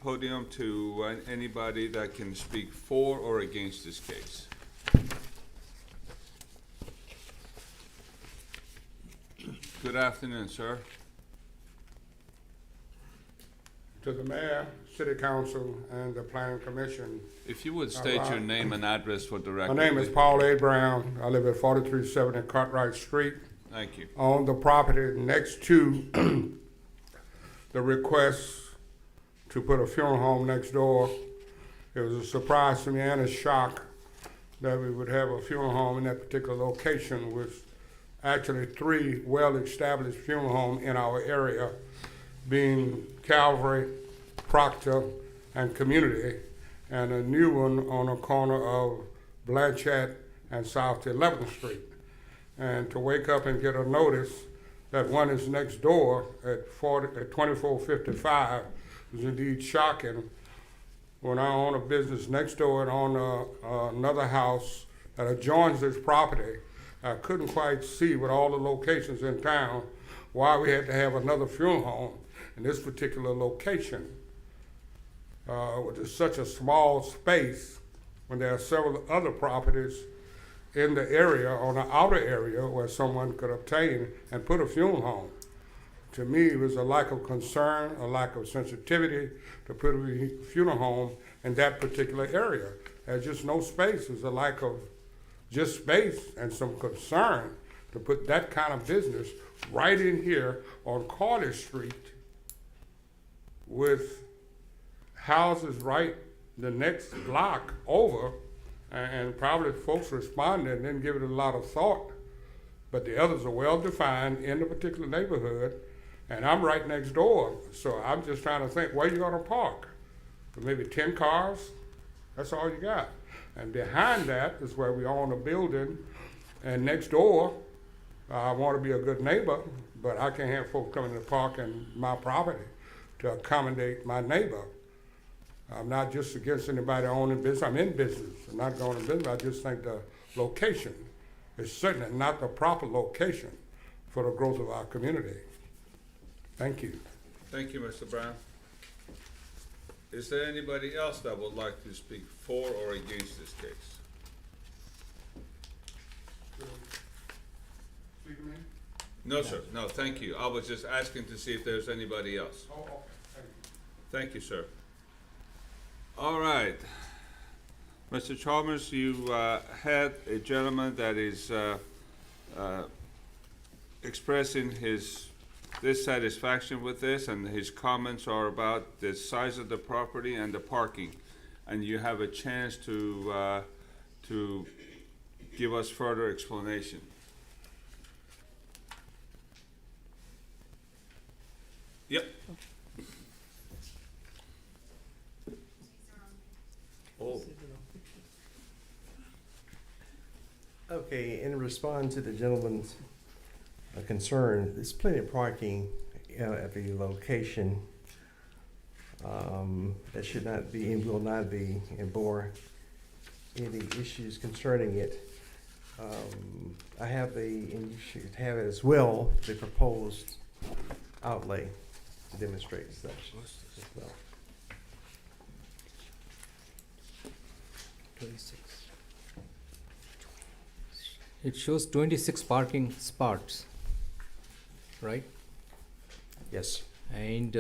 [SPEAKER 1] podium to anybody that can speak for or against this case. Good afternoon, sir.
[SPEAKER 15] To the mayor, city council, and the planning commission.
[SPEAKER 1] If you would state your name and address for the record.
[SPEAKER 15] My name is
[SPEAKER 1] please.
[SPEAKER 15] Paul A. Brown. I live at 4370 Cartwright Street.
[SPEAKER 1] Thank you.
[SPEAKER 15] On the property next to the request to put a funeral home next door. It was a surprise to me and a shock that we would have a funeral home in that particular location, with actually 3 well-established funeral homes in our area, being Calvary, Proctor, and Community, and a new one on the corner of Blanchette and South 11th Street. And to wake up and get a notice that one is next door at 2455 is indeed shocking. When I own a business next door and own another house that adjoins this property, I couldn't quite see with all the locations in town why we had to have another funeral home in this particular location. Which is such a small space when there are several other properties in the area, on the outer area, where someone could obtain and put a funeral home. To me, it was a lack of concern, a lack of sensitivity to put a funeral home in that particular area. There's just no space. There's a lack of just space and some concern to put that kind of business right in here on Carter Street with houses right the next block over, and probably folks responded and didn't give it a lot of thought. But the others are well defined in the particular neighborhood, and I'm right next door. So I'm just trying to think, where you gonna park? Maybe 10 cars? That's all you got. And behind that is where we own a building, and next door, I want to be a good neighbor, but I can't have folks coming to park in my property to accommodate my neighbor. I'm not just against anybody owning business. I'm in business. I'm not going to business. I just think the location is certainly not the proper location for the growth of our community. Thank you.
[SPEAKER 1] Thank you, Mr. Brown. Is there anybody else that would like to speak for or against this case? No, sir. No, thank you. I was just asking to see if there's anybody else.
[SPEAKER 15] Oh, okay.
[SPEAKER 1] Thank you, sir. All right. Mr. Chalmers, you had a gentleman that is expressing his dissatisfaction with this, and his comments are about the size of the property and the parking. And you have a chance to give us further explanation. Yep.
[SPEAKER 7] Oh. Okay, in response to the gentleman's concern, there's plenty of parking at the location. That should not be and will not be and bore any issues concerning it. I have and you should have it as well, the proposed outlay to demonstrate such as well.
[SPEAKER 5] 26. It shows 26 parking spots, right?
[SPEAKER 7] Yes.
[SPEAKER 5] And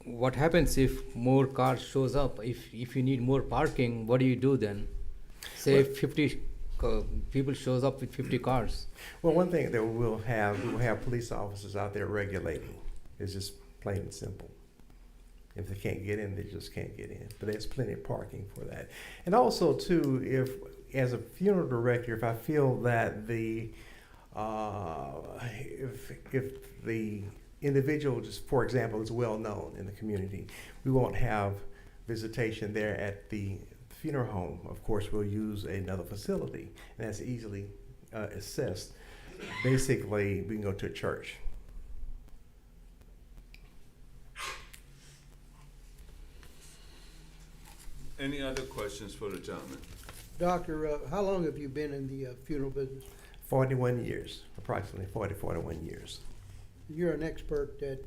[SPEAKER 5] what happens if more cars shows up? If you need more parking, what do you do then? Say
[SPEAKER 7] Well-
[SPEAKER 5] 50 people shows up with 50 cars.
[SPEAKER 7] Well, one thing that we will have police officers out there regulating. It's just plain and simple. If they can't get in, they just can't get in. But there's plenty of parking for that. And also, too, if as a funeral director, if I feel that the if the individual, just for example, is well known in the community, we won't have visitation there at the funeral home. Of course, we'll use another facility, and that's easily assessed. Basically, we can go to a church.
[SPEAKER 1] Any other questions for the gentleman?
[SPEAKER 16] Doctor, how long have you been in the funeral business?
[SPEAKER 7] 41 years, approximately 41 years.
[SPEAKER 16] You're an expert at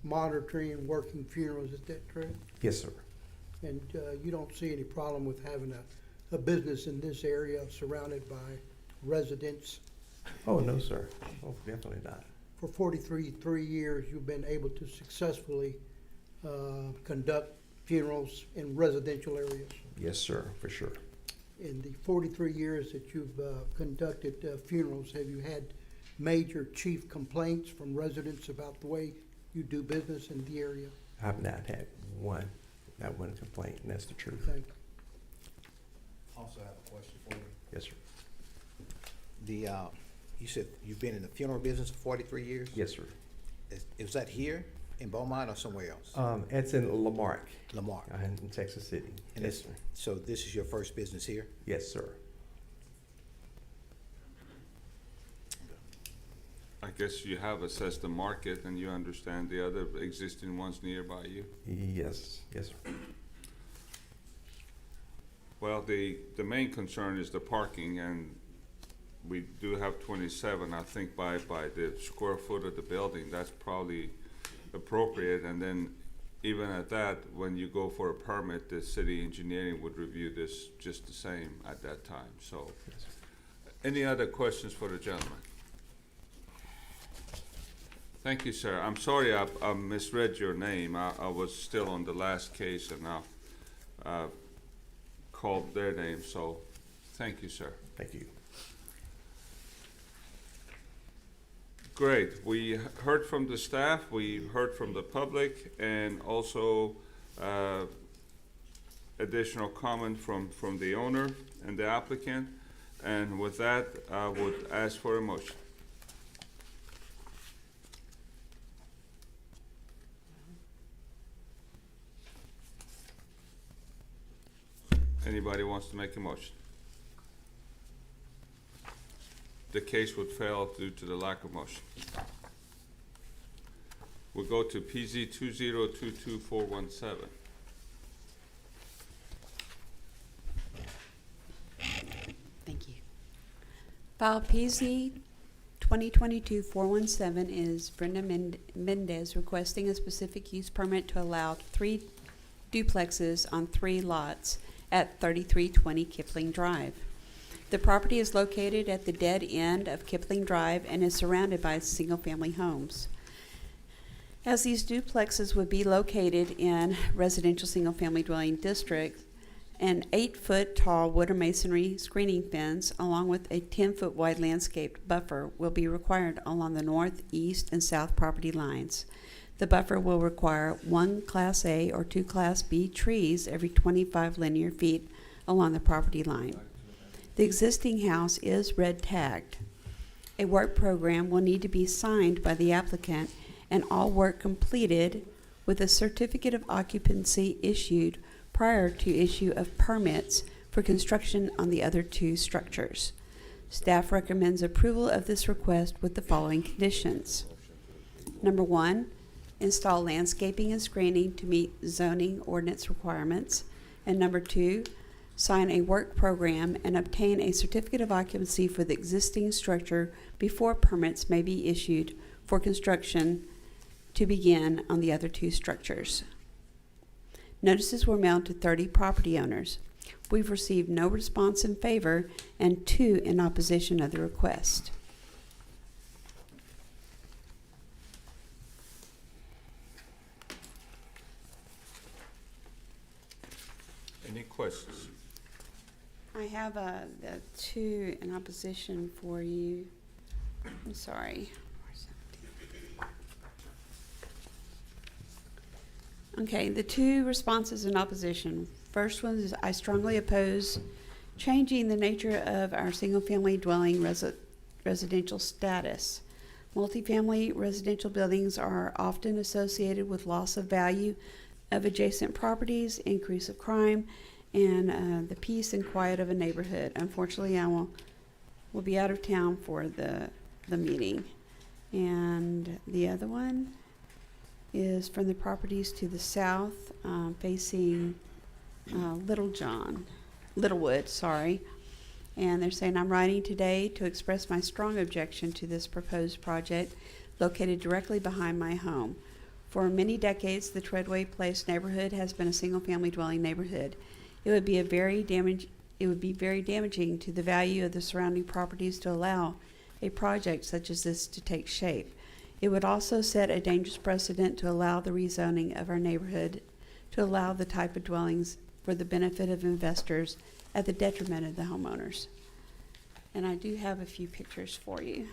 [SPEAKER 16] monitoring and working funerals, is that true?
[SPEAKER 7] Yes, sir.
[SPEAKER 16] And you don't see any problem with having a business in this area surrounded by residents?
[SPEAKER 7] Oh, no, sir. Oh, definitely not.
[SPEAKER 16] For 43 years, you've been able to successfully conduct funerals in residential areas.
[SPEAKER 7] Yes, sir, for sure.
[SPEAKER 16] In the 43 years that you've conducted funerals, have you had major chief complaints from residents about the way you do business in the area?
[SPEAKER 7] I've not had not one complaint, and that's the truth.
[SPEAKER 16] Thank you.
[SPEAKER 14] Also have a question for you.
[SPEAKER 7] Yes, sir.
[SPEAKER 14] The, you said you've been in the funeral business for 43 years?
[SPEAKER 7] Yes, sir.
[SPEAKER 14] Is that here in Beaumont or somewhere else?
[SPEAKER 7] It's in Lamarck.
[SPEAKER 14] Lamarck.
[SPEAKER 7] In Texas City.
[SPEAKER 14] And
[SPEAKER 7] Yes,
[SPEAKER 14] it's,
[SPEAKER 7] sir.
[SPEAKER 14] so this is your first business here?
[SPEAKER 7] Yes, sir.
[SPEAKER 1] I guess you have assessed the market and you understand the other existing ones nearby you.
[SPEAKER 7] Yes, yes, sir.
[SPEAKER 1] Well, the main concern is the parking, and we do have 27. I think by the square foot of the building, that's probably appropriate. And then even at that, when you go for a permit, the city engineering would review this just the same at that time. So, any other questions for the gentleman? Thank you, sir. I'm sorry I misread your name. I was still on the last case and I called their name, so thank you, sir.
[SPEAKER 7] Thank you.
[SPEAKER 1] Great. We heard from the staff, we heard from the public, and also additional comment from the owner and the applicant. And with that, I would ask for a motion. Anybody wants to make a motion? The case would fail due to the lack of motion. We'll go to PZ 2022417.
[SPEAKER 9] Thank you. File PZ 2022-417 is Brenda Mendez requesting a specific use permit to allow 3 duplexes on 3 lots at 3320 Kipling Drive. The property is located at the dead end of Kipling Drive and is surrounded by single-family homes. As these duplexes would be located in residential single-family dwelling districts, an 8-foot tall wood or masonry screening fence along with a 10-foot wide landscaped buffer will be required along the north, east, and south property lines. The buffer will require 1 Class A or 2 Class B trees every 25 linear feet along the property line. The existing house is red tagged. A work program will need to be signed by the applicant and all work completed with a certificate of occupancy issued prior to issue of permits for construction on the other 2 structures. Staff recommends approval of this request with the following conditions. Number 1, install landscaping and screening to meet zoning ordinance requirements. And number 2, sign a work program and obtain a certificate of occupancy for the existing structure before permits may be issued for construction to begin on the other 2 structures. Notices were mailed to 30 property owners. We've received no response in favor and 2 in opposition of the request.
[SPEAKER 1] Any questions?
[SPEAKER 9] I have the two in opposition for you. I'm sorry. Okay, the two responses in opposition. First one is I strongly oppose changing the nature of our single-family dwelling residential status. Multifamily residential buildings are often associated with loss of value of adjacent properties, increase of crime, and the peace and quiet of a neighborhood. Unfortunately, I will be out of town for the meeting. And the other one is from the properties to the south, facing Littlewood, sorry. And they're saying, I'm writing today to express my strong objection to this proposed project located directly behind my home. For many decades, the Treadway Place neighborhood has been a single-family dwelling neighborhood. It would be very damaging to the value of the surrounding properties to allow a project such as this to take shape. It would also set a dangerous precedent to allow the rezoning of our neighborhood to allow the type of dwellings for the benefit of investors at the detriment of the homeowners. And I do have a few pictures for you.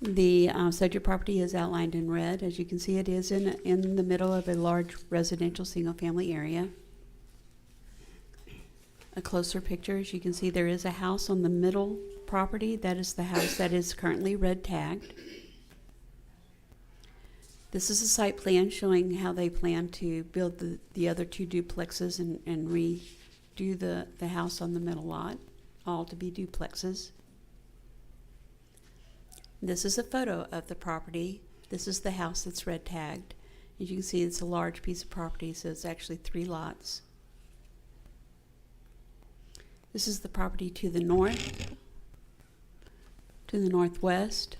[SPEAKER 9] The subject property is outlined in red. As you can see, it is in the middle of a large residential single-family area. A closer picture, as you can see, there is a house on the middle property. That is the house that is currently red tagged. This is a site plan showing how they plan to build the other two duplexes and redo the house on the middle lot, all to be duplexes. This is a photo of the property. This is the house that's red tagged. As you can see, it's a large piece of property, so it's actually 3 lots. This is the property to the north, to the northwest,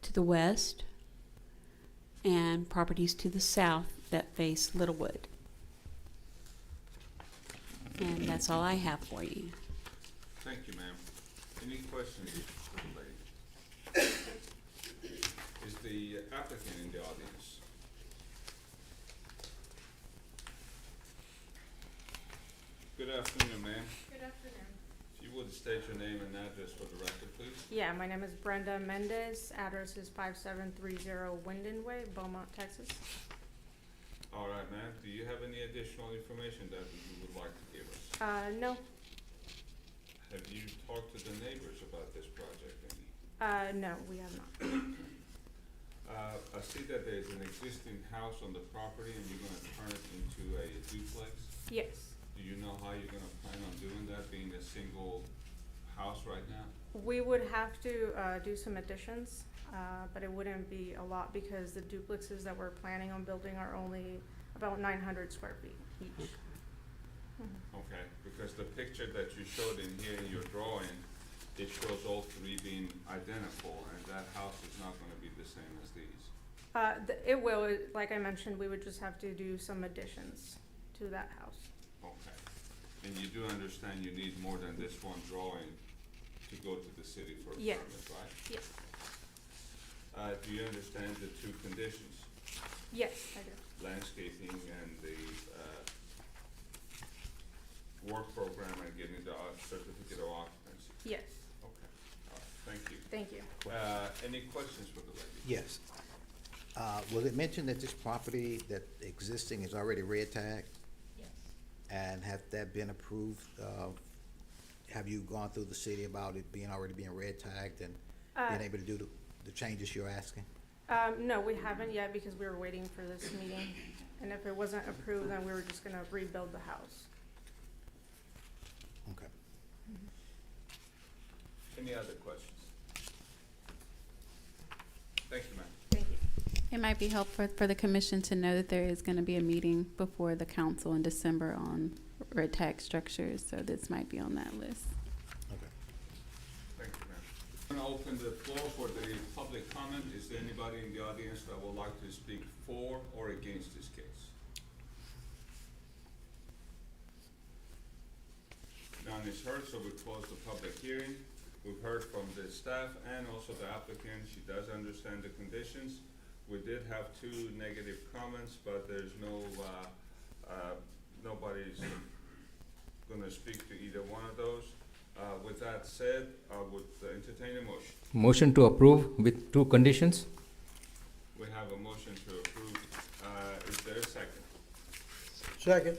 [SPEAKER 9] to the west, and properties to the south that face Littlewood. And that's all I have for you.
[SPEAKER 1] Thank you, ma'am. Any questions for the lady? Is the applicant in the audience? Good afternoon, ma'am.
[SPEAKER 17] Good afternoon.
[SPEAKER 1] If you would state your name and address for the record, please.
[SPEAKER 17] Yeah, my name is Brenda Mendez. Address is 5730 Winden Way, Beaumont, Texas.
[SPEAKER 1] All right, ma'am. Do you have any additional information that you would like to give us?
[SPEAKER 17] No.
[SPEAKER 1] Have you talked to the neighbors about this project any?
[SPEAKER 17] No, we have not.
[SPEAKER 1] I see that there's an existing house on the property and you're gonna turn it into a duplex.
[SPEAKER 17] Yes.
[SPEAKER 1] Do you know how you're gonna plan on doing that, being a single house right now?
[SPEAKER 17] We would have to do some additions, but it wouldn't be a lot because the duplexes that we're planning on building are only about 900 square feet each.
[SPEAKER 1] Okay, because the picture that you showed in here in your drawing, it shows all 3 being identical, and that house is not gonna be the same as these.
[SPEAKER 17] It will, like I mentioned, we would just have to do some additions to that house.
[SPEAKER 1] Okay. And you do understand you need more than this one drawing to go to the city for a
[SPEAKER 17] Yes.
[SPEAKER 1] permit, right?
[SPEAKER 17] Yes.
[SPEAKER 1] Do you understand the 2 conditions?
[SPEAKER 17] Yes, I do.
[SPEAKER 1] Landscaping and the, work program and getting the certificate of occupancy?
[SPEAKER 17] Yes.
[SPEAKER 1] Okay, all right, thank you.
[SPEAKER 17] Thank you.
[SPEAKER 1] Any questions for the lady?
[SPEAKER 14] Yes. Was it mentioned that this property that existing is already red tagged?
[SPEAKER 17] Yes.
[SPEAKER 14] And have that been approved? Have you gone through the city about it already being red tagged and being able to do the changes you're asking?
[SPEAKER 17] No, we haven't yet because we were waiting for this meeting. And if it wasn't approved, then we were just gonna rebuild the house.
[SPEAKER 14] Okay.
[SPEAKER 1] Any other questions? Thank you, ma'am.
[SPEAKER 17] Thank you.
[SPEAKER 3] It might be helpful for the commission to know that there is going to be a meeting before the council in December on red tag structures, so this might be on that list.
[SPEAKER 14] Okay.
[SPEAKER 1] Thank you, ma'am. I'm gonna open the floor for the public comment. Is there anybody in the audience that would like to speak for or against this case? None is heard, so we close the public hearing. We've heard from the staff and also the applicant. She does understand the conditions. We did have 2 negative comments, but there's no, nobody's gonna speak to either one of those. With that said, I would entertain a motion.
[SPEAKER 5] Motion to approve with 2 conditions.
[SPEAKER 1] We have a motion to approve. Is there a second?
[SPEAKER 16] Second.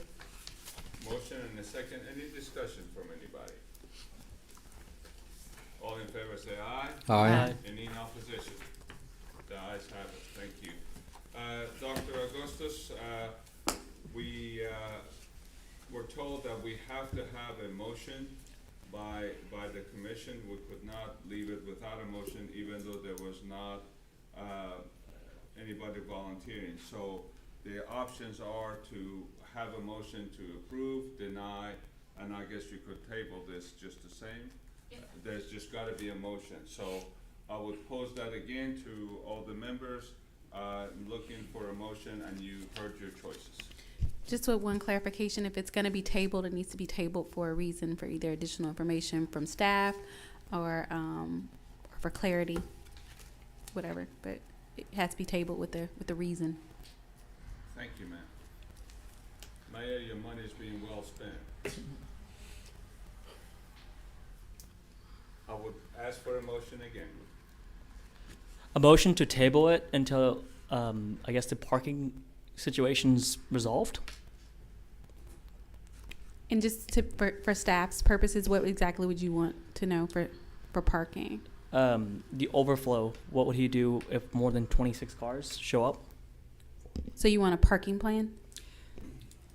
[SPEAKER 1] Motion and a second. Any discussion from anybody? All in favor say aye.
[SPEAKER 5] Aye.
[SPEAKER 1] Any in opposition? The ayes have it. Thank you. Dr. Augustus, we were told that we have to have a motion by the commission. We could not leave it without a motion, even though there was not anybody volunteering. So the options are to have a motion to approve, deny, and I guess you could table this just the same. There's just gotta be a motion. So I would pose that again to all the members, looking for a motion, and you heard your choices.
[SPEAKER 3] Just with one clarification, if it's gonna be tabled, it needs to be tabled for a reason, for either additional information from staff or for clarity, whatever, but it has to be tabled with the reason.
[SPEAKER 1] Thank you, ma'am. Mayor, your money is being well spent. I would ask for a motion again.
[SPEAKER 4] A motion to table it until, I guess, the parking situation's resolved?
[SPEAKER 3] And just for staff's purposes, what exactly would you want to know for parking?
[SPEAKER 4] The overflow, what would he do if more than 26 cars show up?
[SPEAKER 3] So you want a parking plan?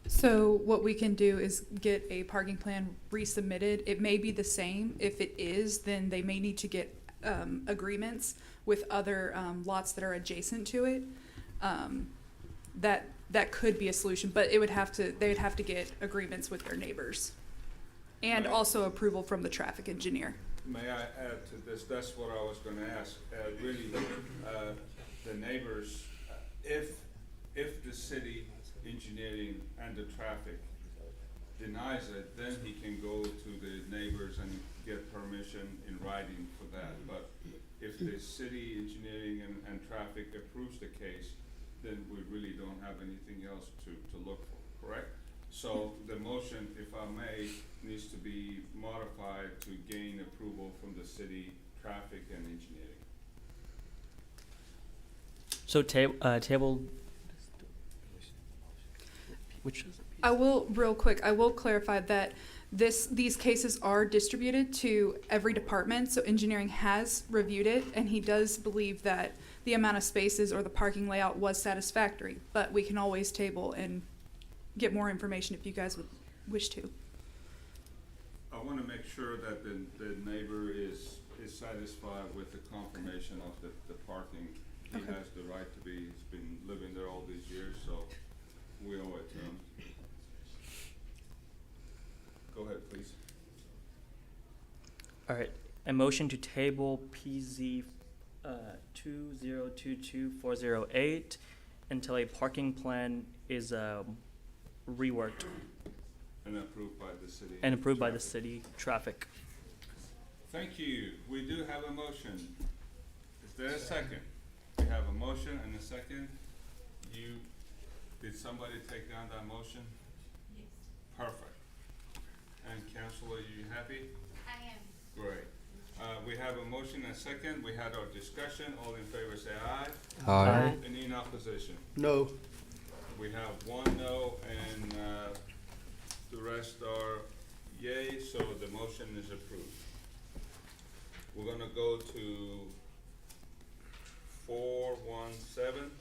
[SPEAKER 6] So what we can do is get a parking plan resubmitted. It may be the same. If it is, then they may need to get agreements with other lots that are adjacent to it. That could be a solution, but they would have to get agreements with their neighbors, and also approval from the traffic engineer.
[SPEAKER 1] May I add to this? That's what I was gonna ask. Really, the neighbors, if the city engineering and the traffic denies it, then he can go to the neighbors and get permission in writing for that. But if the city engineering and traffic approves the case, then we really don't have anything else to look for, correct? So the motion, if I may, needs to be modified to gain approval from the city traffic and engineering.
[SPEAKER 4] So table, which is
[SPEAKER 6] I will, real quick, I will clarify that these cases are distributed to every department, so engineering has reviewed it, and he does believe that the amount of spaces or the parking layout was satisfactory, but we can always table and get more information if you guys would wish to.
[SPEAKER 1] I want to make sure that the neighbor is satisfied with the confirmation of the parking. He
[SPEAKER 6] Okay.
[SPEAKER 1] has the right to be, he's been living there all these years, so we owe it to him. Go ahead, please.
[SPEAKER 4] all right. A motion to table PZ 2022408 until a parking plan is reworked
[SPEAKER 1] And approved by the city.
[SPEAKER 4] and approved by the
[SPEAKER 1] traffic.
[SPEAKER 4] city traffic.
[SPEAKER 1] Thank you. We do have a motion. Is there a second? We have a motion and a second. Did somebody take down that motion?
[SPEAKER 2] Yes.
[SPEAKER 1] Perfect. And council, are you happy?
[SPEAKER 2] I am.
[SPEAKER 1] Great. We have a motion and a second. We had our discussion. All in favor say aye.
[SPEAKER 5] Aye.
[SPEAKER 1] Any in opposition?
[SPEAKER 16] No.
[SPEAKER 1] We have 1 no and the rest are yay, so the motion is approved. We're gonna go to 417.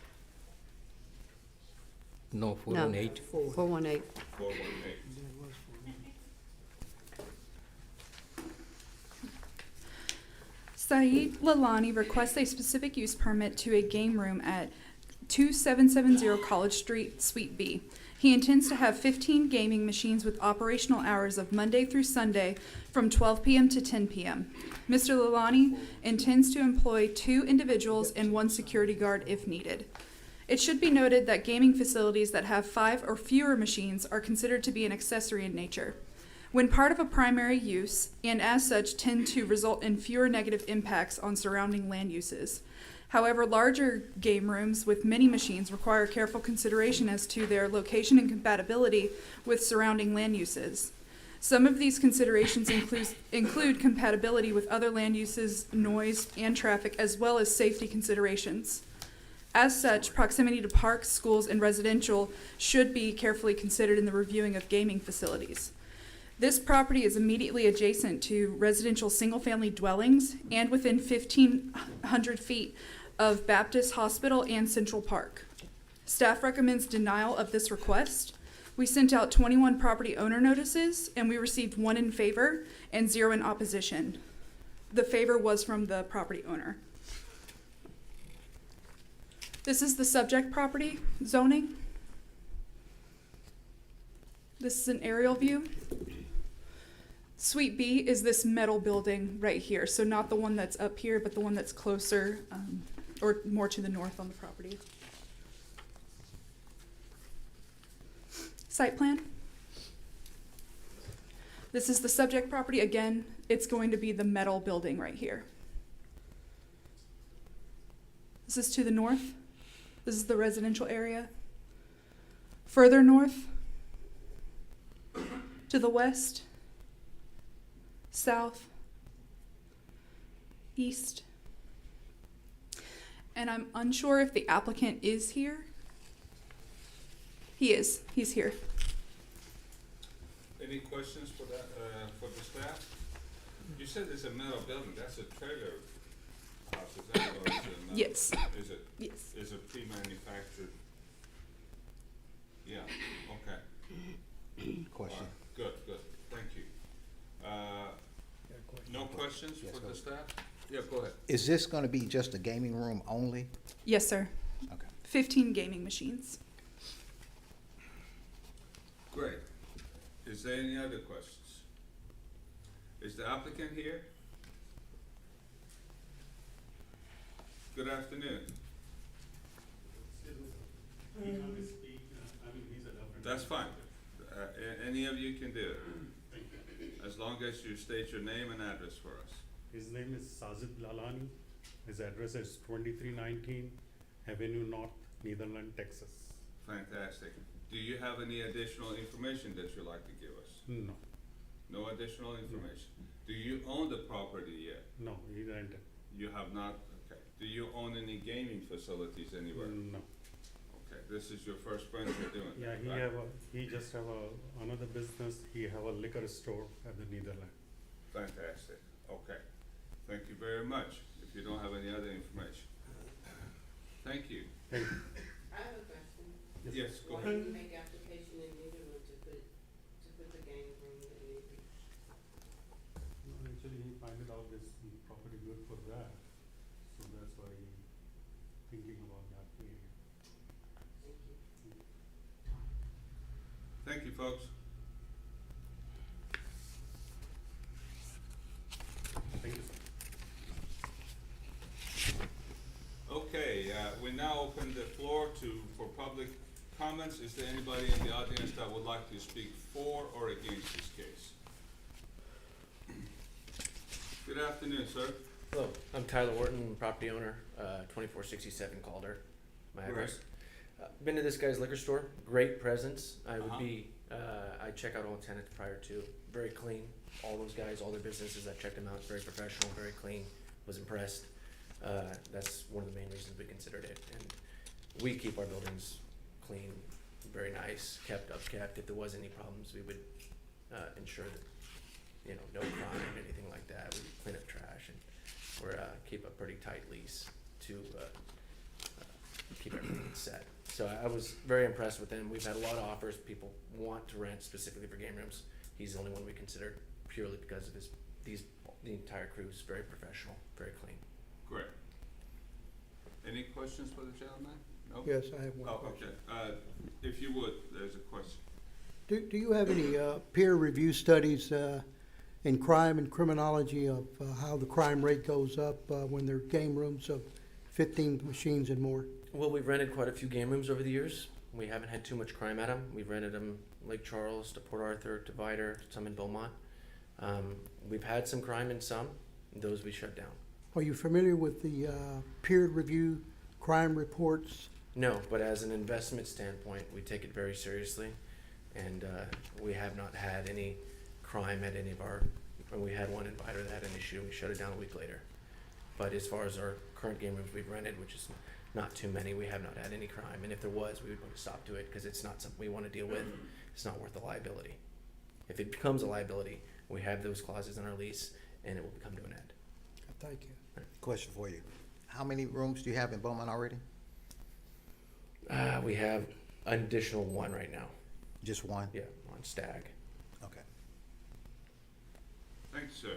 [SPEAKER 5] No, 418.
[SPEAKER 12] 418.
[SPEAKER 1] 418.
[SPEAKER 6] Saeed Lalani requests a specific use permit to a game room at 2770 College Street, Suite B. He intends to have 15 gaming machines with operational hours of Monday through Sunday from 12 p.m. to 10 p.m. Mr. Lalani intends to employ 2 individuals and 1 security guard if needed. It should be noted that gaming facilities that have 5 or fewer machines are considered to be an accessory in nature. when part of a primary use, and as such tend to result in fewer negative impacts on surrounding land uses. However, larger game rooms with many machines require careful consideration as to their location and compatibility with surrounding land uses. Some of these considerations include compatibility with other land uses, noise, and traffic, as well as safety considerations. As such, proximity to parks, schools, and residential should be carefully considered in the reviewing of gaming facilities. This property is immediately adjacent to residential single-family dwellings and within 1,500 feet of Baptist Hospital and Central Park. Staff recommends denial of this request. We sent out 21 property owner notices, and we received 1 in favor and 0 in opposition. The favor was from the property owner. This is the subject property zoning. This is an aerial view. Suite B is this metal building right here, so not the one that's up here, but the one that's closer or more to the north on the property. Site plan. This is the subject property. Again, it's going to be the metal building right here. This is to the north. This is the residential area. Further north, to the west, south, east. And I'm unsure if the applicant is here. He is. He's here.
[SPEAKER 1] Any questions for that, for the staff? You said it's a metal building, that's a trailer house, is that, or is it a metal?
[SPEAKER 6] Yes.
[SPEAKER 1] Is it?
[SPEAKER 6] Yes.
[SPEAKER 1] Is it pre-manufactured? Yeah, okay.
[SPEAKER 14] Question.
[SPEAKER 1] Good, thank you. No questions
[SPEAKER 14] Yes,
[SPEAKER 1] for
[SPEAKER 14] go
[SPEAKER 1] the
[SPEAKER 14] ahead.
[SPEAKER 1] staff? Yeah, go ahead.
[SPEAKER 14] Is this gonna be just a gaming room only?
[SPEAKER 6] Yes, sir.
[SPEAKER 14] Okay.
[SPEAKER 6] 15 gaming machines.
[SPEAKER 1] Great. Is there any other questions? Is the applicant here? Good afternoon. That's fine. Any of you can do it. As long as you state your name and address for us.
[SPEAKER 18] His name is Sajid Lalani. His address is 2319 Avenue North, Netherlands, Texas.
[SPEAKER 1] Fantastic. Do you have any additional information that you'd like to give us?
[SPEAKER 18] No,
[SPEAKER 1] No additional information? Do you own the property yet?
[SPEAKER 18] no, he rented.
[SPEAKER 1] You have not? Okay. Do you own any gaming facilities anywhere?
[SPEAKER 18] No.
[SPEAKER 1] Okay, this is your first venture doing
[SPEAKER 18] Yeah,
[SPEAKER 1] that,
[SPEAKER 18] he just have another business. He have a liquor store at the Netherlands.
[SPEAKER 1] Fantastic. Okay. Thank you very much. If you don't have any other information. Thank you.
[SPEAKER 18] Thank you.
[SPEAKER 12] I have a question.
[SPEAKER 1] Yes, go
[SPEAKER 12] Why
[SPEAKER 1] ahead.
[SPEAKER 12] did you make application in Netherlands to put the game room in Netherlands?
[SPEAKER 18] No, actually, he find it out this property good for that, so that's why he thinking about that area.
[SPEAKER 1] Thank you, folks.
[SPEAKER 18] Thank you, sir.
[SPEAKER 1] Okay, we now open the floor for public comments. Is there anybody in the audience that would like to speak for or against this case? Good afternoon, sir.
[SPEAKER 19] Hello, I'm Tyler Wharton, property owner, 2467 Calder, my address. Been to this guy's liquor store, great presence. I check out all the tenants prior to, very clean. All those guys, all their businesses, I checked them out, very professional, very clean, was impressed. That's one of the main reasons we considered it. And we keep our buildings clean, very nice, kept. If there was any problems, we would ensure that, no crime, anything like that. We clean up trash and we're keep a pretty tight lease to keep everything set. So I was very impressed with him. We've had a lot of offers. People want to rent specifically for game rooms. He's the only one we considered purely because of the entire crew is very professional, very clean.
[SPEAKER 1] Great. Any questions for the gentleman? No?
[SPEAKER 16] Yes, I have one
[SPEAKER 1] Oh,
[SPEAKER 16] question.
[SPEAKER 1] okay. If you would, there's a question.
[SPEAKER 16] Do you have any peer review studies in crime and criminology of how the crime rate goes up when there are game rooms of 15 machines and more?
[SPEAKER 19] Well, we've rented quite a few game rooms over the years. We haven't had too much crime at them. We've rented them Lake Charles to Port Arthur to Vidor, some in Beaumont. We've had some crime in some. Those we shut down.
[SPEAKER 16] Are you familiar with the peer review crime reports?
[SPEAKER 19] No, but as an investment standpoint, we take it very seriously, and we have not had any crime at any of our. When we had one in Vidor that had an issue, we shut it down a week later. But as far as our current game rooms we've rented, which is not too many, we have not had any crime. And if there was, we would put a stop to it because it's not something we want to deal with. It's not worth the liability. If it becomes a liability, we have those clauses in our lease, and it will come to an end.
[SPEAKER 16] Thank you.
[SPEAKER 14] Question for you. How many rooms do you have in Beaumont already?
[SPEAKER 19] We have an additional one right now.
[SPEAKER 14] Just one?
[SPEAKER 19] Yeah, on Stag.
[SPEAKER 14] Okay.
[SPEAKER 1] Thanks, sir.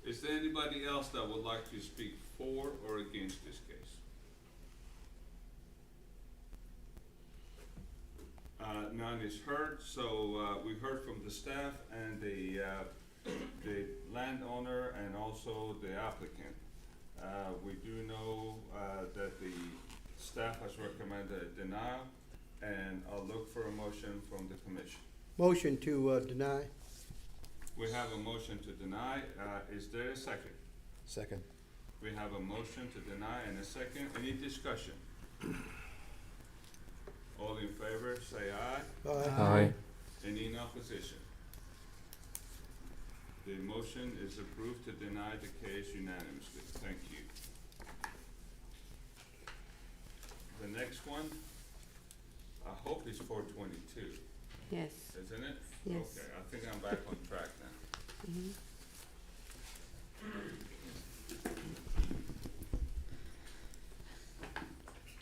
[SPEAKER 1] Is there anybody else that would like to speak for or against this case? None is heard, so we heard from the staff and the landowner and also the applicant. We do know that the staff has recommended a denial, and I'll look for a motion from the commission.
[SPEAKER 16] Motion to deny.
[SPEAKER 1] We have a motion to deny. Is there a second?
[SPEAKER 14] Second.
[SPEAKER 1] We have a motion to deny and a second. Any discussion? All in favor, say aye.
[SPEAKER 16] Aye.
[SPEAKER 1] Any in opposition? The motion is approved to deny the case unanimously. Thank you. The next one, I hope is 422.
[SPEAKER 9] Yes.
[SPEAKER 1] Isn't it?
[SPEAKER 9] Yes.
[SPEAKER 1] Okay, I think I'm back on track now.
[SPEAKER 9] Mhm.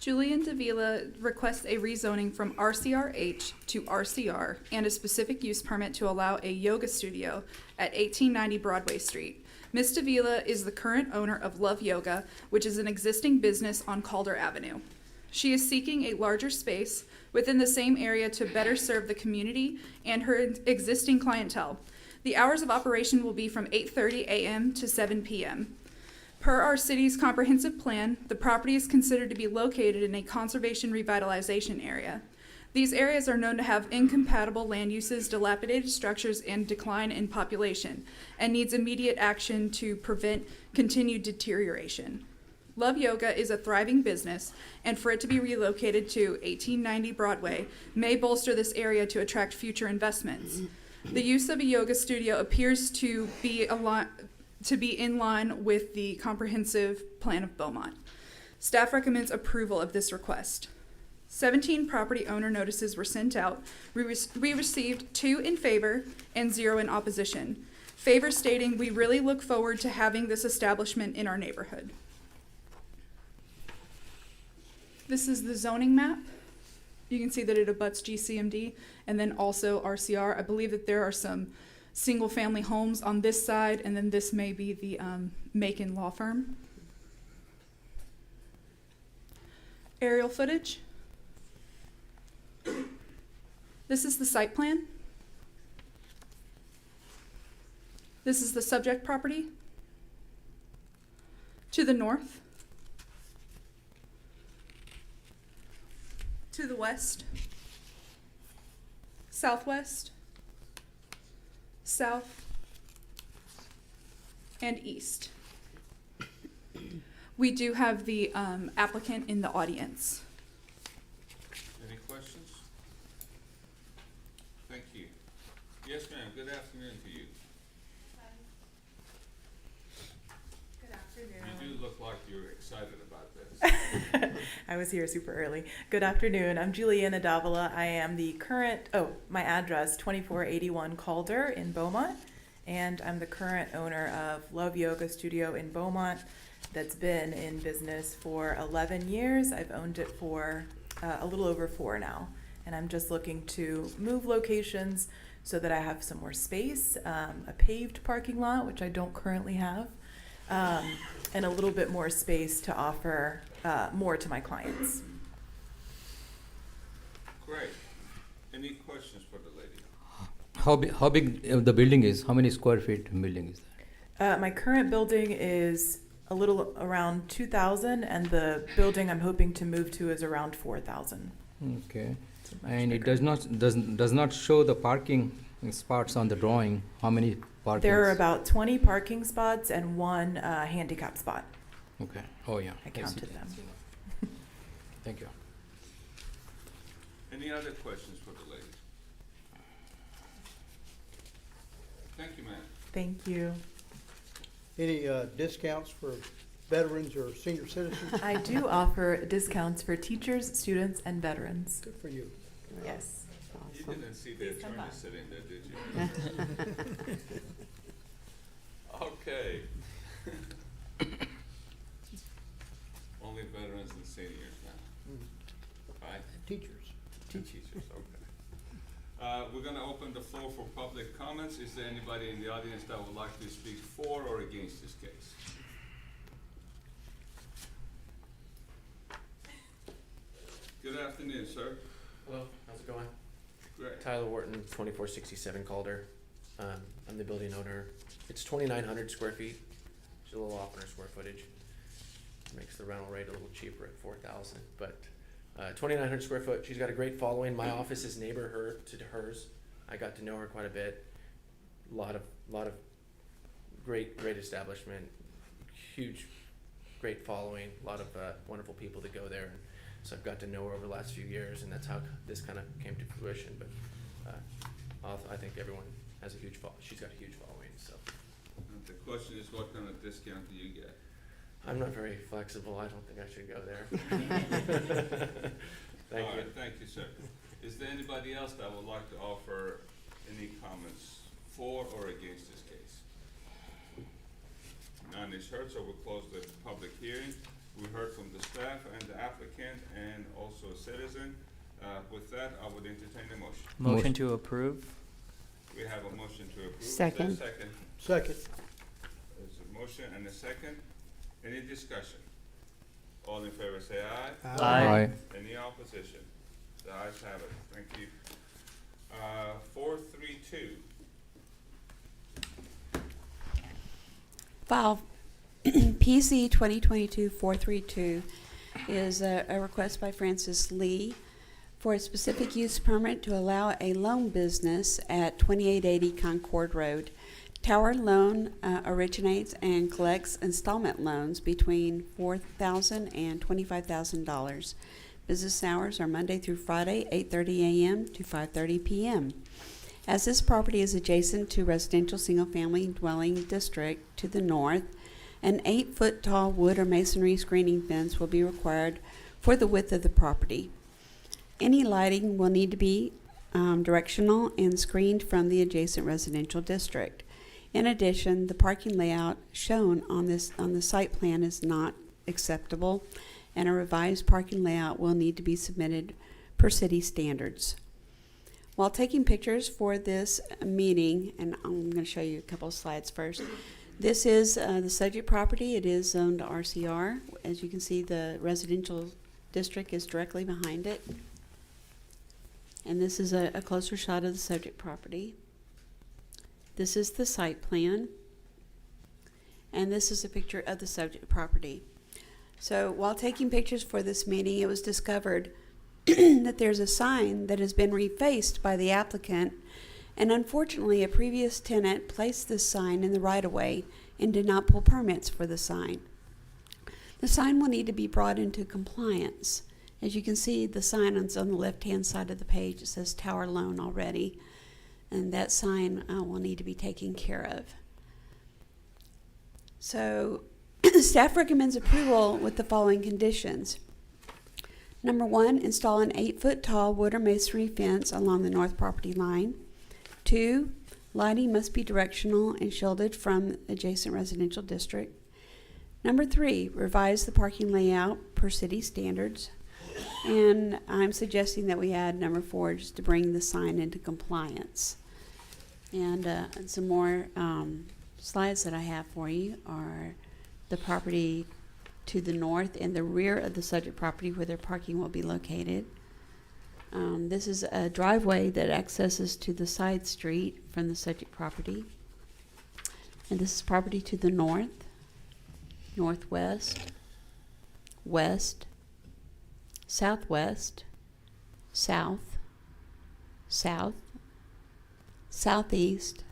[SPEAKER 6] Julian Davila requests a rezoning from RCRH to RCR and a specific use permit to allow a yoga studio at 1890 Broadway Street. Ms. Davila is the current owner of Love Yoga, which is an existing business on Calder Avenue. She is seeking a larger space within the same area to better serve the community and her existing clientele. The hours of operation will be from 8:30 a.m. to 7 p.m. Per our city's comprehensive plan, the property is considered to be located in a conservation revitalization area. These areas are known to have incompatible land uses, dilapidated structures, and decline in population, and needs immediate action to prevent continued deterioration. Love Yoga is a thriving business, and for it to be relocated to 1890 Broadway may bolster this area to attract future investments. The use of a yoga studio appears to be in line with the comprehensive plan of Beaumont. Staff recommends approval of this request. 17 property owner notices were sent out. We received 2 in favor and 0 in opposition. Favor stating, "We really look forward to having this establishment in our neighborhood." This is the zoning map. You can see that it abuts GCMD and then also RCR. I believe that there are some single-family homes on this side, and then this may be the Macon law firm. Aerial footage. This is the site plan. This is the subject property. To the north. To the west. Southwest. South, and east. We do have the applicant in the audience.
[SPEAKER 1] Any questions? Thank you. Yes, ma'am. Good afternoon to you.
[SPEAKER 20] Good afternoon.
[SPEAKER 1] You do look like you're excited about this.
[SPEAKER 20] I was here super early. Good afternoon. I'm Juliana Davila. I am the current, my address, 2481 Calder in Beaumont. And I'm the current owner of Love Yoga Studio in Beaumont that's been in business for 11 years. I've owned it for a little over 4 now. And I'm just looking to move locations so that I have some more space, a paved parking lot, which I don't currently have, and a little bit more space to offer more to my clients.
[SPEAKER 1] Great. Any questions for the lady?
[SPEAKER 5] How big the building is? How many square feet building is that?
[SPEAKER 20] My current building is a little around 2,000, and the building I'm hoping to move to is around 4,000.
[SPEAKER 5] Okay. And it does not show the parking spots on the drawing. How many parking?
[SPEAKER 20] There are about 20 parking spots and one handicap spot.
[SPEAKER 5] Okay. Oh, yeah.
[SPEAKER 20] I
[SPEAKER 5] see.
[SPEAKER 20] counted them.
[SPEAKER 5] Thank you.
[SPEAKER 1] Any other questions for the ladies? Thank you, ma'am.
[SPEAKER 20] Thank you.
[SPEAKER 16] Any discounts for veterans or senior citizens?
[SPEAKER 20] I do offer discounts for teachers, students, and veterans.
[SPEAKER 16] Good for you.
[SPEAKER 20] Yes.
[SPEAKER 1] You didn't see the
[SPEAKER 20] Please come
[SPEAKER 1] attorney
[SPEAKER 20] by.
[SPEAKER 1] sitting there, did you? Okay. Only veterans and seniors now. Right?
[SPEAKER 16] Teachers.
[SPEAKER 1] Teachers, okay. We're gonna open the floor for public comments. Is there anybody in the audience that would like to speak for or against this case? Good afternoon, sir.
[SPEAKER 19] Hello, how's it going?
[SPEAKER 1] Great.
[SPEAKER 19] Tyler Wharton, 2467 Calder. I'm the building owner. It's 2,900 square feet. She's a little off on her square footage. Makes the rental rate a little cheaper at 4,000, but 2,900 square foot. She's got a great following. My office is neighbor to hers. I got to know her quite a bit. Lot of great establishment. Huge, great following. A lot of wonderful people that go there. So I've got to know her over the last few years, and that's how this kind of came to fruition. But I think everyone has a huge she's got a huge following. So
[SPEAKER 1] The question is, what kind of discount do you get?
[SPEAKER 19] I'm not very flexible. I don't think I should go there. Thank
[SPEAKER 1] All
[SPEAKER 19] you.
[SPEAKER 1] right, thank you, sir. Is there anybody else that would like to offer any comments for or against this case? None is heard, so we'll close the public hearing. We heard from the staff and the applicant and also a citizen. With that, I would entertain a motion.
[SPEAKER 4] Motion to approve.
[SPEAKER 1] We have a motion to approve.
[SPEAKER 9] Second.
[SPEAKER 1] Is there a second?
[SPEAKER 16] Second.
[SPEAKER 1] There's a motion and a second. Any discussion? All in favor say aye.
[SPEAKER 4] Aye.
[SPEAKER 1] Any opposition? The ayes have it. Thank you. 432.
[SPEAKER 9] File PC 2022-432 is a request by Francis Lee for a specific use permit to allow a loan business at 2880 Concord Road. Tower Loan originates and collects installment loans between $4,000 and $25,000. Business hours are Monday through Friday, 8:30 a.m. to 5:30 p.m. As this property is adjacent to residential single-family dwelling district to the north, an 8-foot tall wood or masonry screening fence will be required for the width of the property. Any lighting will need to be directional and screened from the adjacent residential district. In addition, the parking layout shown on the site plan is not acceptable, and a revised parking layout will need to be submitted per city standards. While taking pictures for this meeting, and I'm going to show you a couple of slides first. This is the subject property. It is zoned RCR. As you can see, the residential district is directly behind it. And this is a closer shot of the subject property. This is the site plan. And this is a picture of the subject property. So while taking pictures for this meeting, it was discovered that there's a sign that has been refaced by the applicant, and unfortunately a previous tenant placed this sign in the right-of-way and did not pull permits for the sign. The sign will need to be brought into compliance. As you can see, the sign is on the left-hand side of the page. It says Tower Loan already, and that sign will need to be taken care of. So staff recommends approval with the following conditions. Number 1, install an 8-foot tall wood or masonry fence along the north property line. 2, lighting must be directional and shielded from adjacent residential district. Number 3, revise the parking layout per city standards. And I'm suggesting that we add number 4 just to bring the sign into compliance. And some more slides that I have for you are the property to the north and the rear of the subject property where their parking will be located. This is a driveway that accesses to the side street from the subject property. And this is property to the north, northwest, west, southwest, south, south, southeast,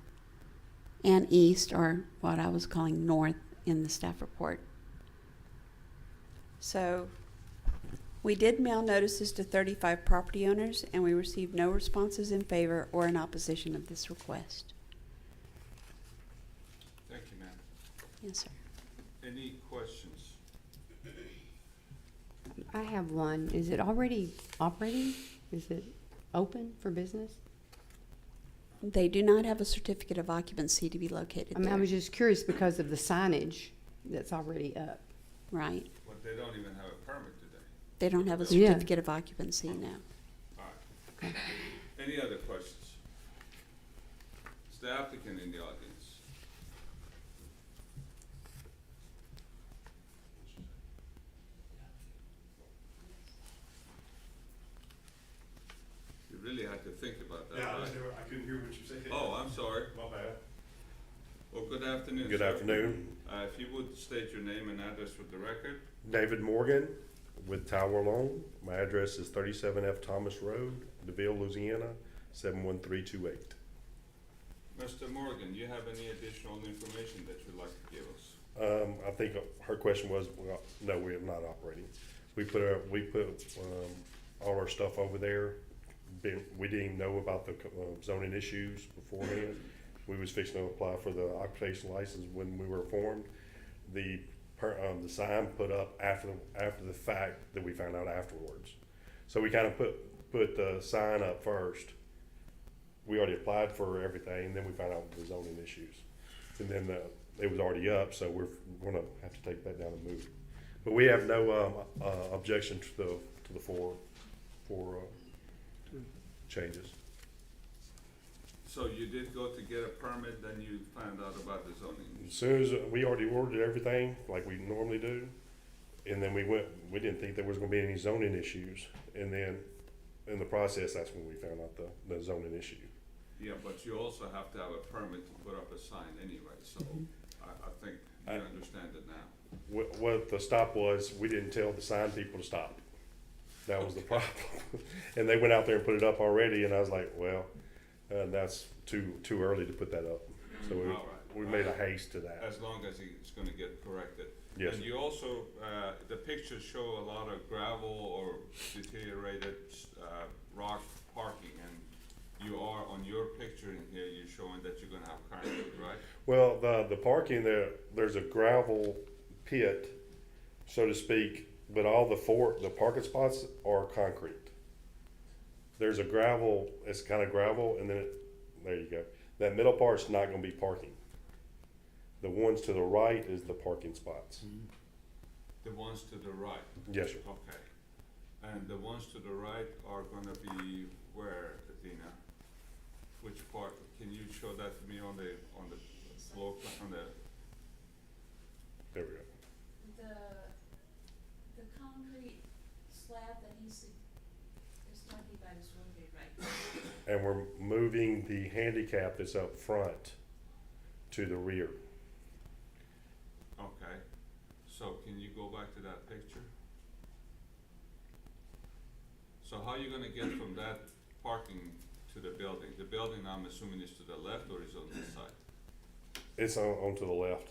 [SPEAKER 9] and east, or what I was calling north in the staff report. So we did mail notices to 35 property owners, and we received no responses in favor or in opposition of this request.
[SPEAKER 1] Thank you, ma'am.
[SPEAKER 9] Yes, sir.
[SPEAKER 1] Any questions?
[SPEAKER 21] I have one. Is it already operating? Is it open for business?
[SPEAKER 9] They do not have a certificate of occupancy to be located
[SPEAKER 21] I mean, I
[SPEAKER 9] there.
[SPEAKER 21] was just curious because of the signage that's already up.
[SPEAKER 9] Right.
[SPEAKER 1] But they don't even have a permit today.
[SPEAKER 9] They don't have a
[SPEAKER 21] Yeah.
[SPEAKER 9] certificate of occupancy now.
[SPEAKER 1] All right. Any other questions? Is the applicant in the audience? You really had to think about that, right?
[SPEAKER 22] I couldn't hear what you said.
[SPEAKER 1] Oh, I'm sorry.
[SPEAKER 22] My bad.
[SPEAKER 1] Well, good afternoon,
[SPEAKER 22] Good
[SPEAKER 1] sir.
[SPEAKER 22] afternoon.
[SPEAKER 1] If you would state your name and address for the record.
[SPEAKER 22] David Morgan with Tower Loan. My address is 37F Thomas Road, DeVille, Louisiana, 71328.
[SPEAKER 1] Mr. Morgan, do you have any additional information that you'd like to give us?
[SPEAKER 22] I think her question was, well, no, we are not operating. We put all our stuff over there. We didn't even know about the zoning issues beforehand. We was fixing to apply for the occupation license when we were informed. The sign put up after the fact that we found out afterwards. So we kind of put the sign up first. We already applied for everything, then we found out the zoning issues. And then it was already up, so we're gonna have to take that down and move it. But we have no objection to the four changes.
[SPEAKER 1] So you did go to get a permit, then you found out about the zoning?
[SPEAKER 22] As soon as we already ordered everything like we normally do, and then we didn't think there was gonna be any zoning issues. And then in the process, that's when we found out the zoning issue.
[SPEAKER 1] Yeah, but you also have to have a permit to put up a sign anyway, so I think you understand it now.
[SPEAKER 22] What the stop was, we didn't tell the sign people to stop. That was the problem. And they went out there and put it up already, and I was like, well, that's too early to put that up. So we made a haste to that.
[SPEAKER 1] As long as it's gonna get corrected.
[SPEAKER 22] Yes.
[SPEAKER 1] And you also, the pictures show a lot of gravel or deteriorated rock parking, and you are, on your picture in here, you're showing that you're gonna have concrete, right?
[SPEAKER 22] Well, the parking there's a gravel pit, so to speak, but all the parking spots are concrete. There's a gravel, it's kind of gravel, and then there you go. That middle part's not gonna be parking. The ones to the right is the parking spots.
[SPEAKER 1] The ones to the right?
[SPEAKER 22] Yes, sir.
[SPEAKER 1] Okay. And the ones to the right are gonna be where, Athena? Which part? Can you show that to me on the floor plan, on the?
[SPEAKER 22] There we go.
[SPEAKER 23] The concrete slab that he's talking about is located right there.
[SPEAKER 22] And we're moving the handicap that's up front to the rear.
[SPEAKER 1] Okay. So can you go back to that picture? So how are you gonna get from that parking to the building? The building, I'm assuming, is to the left or is on this side?
[SPEAKER 22] It's on to the left.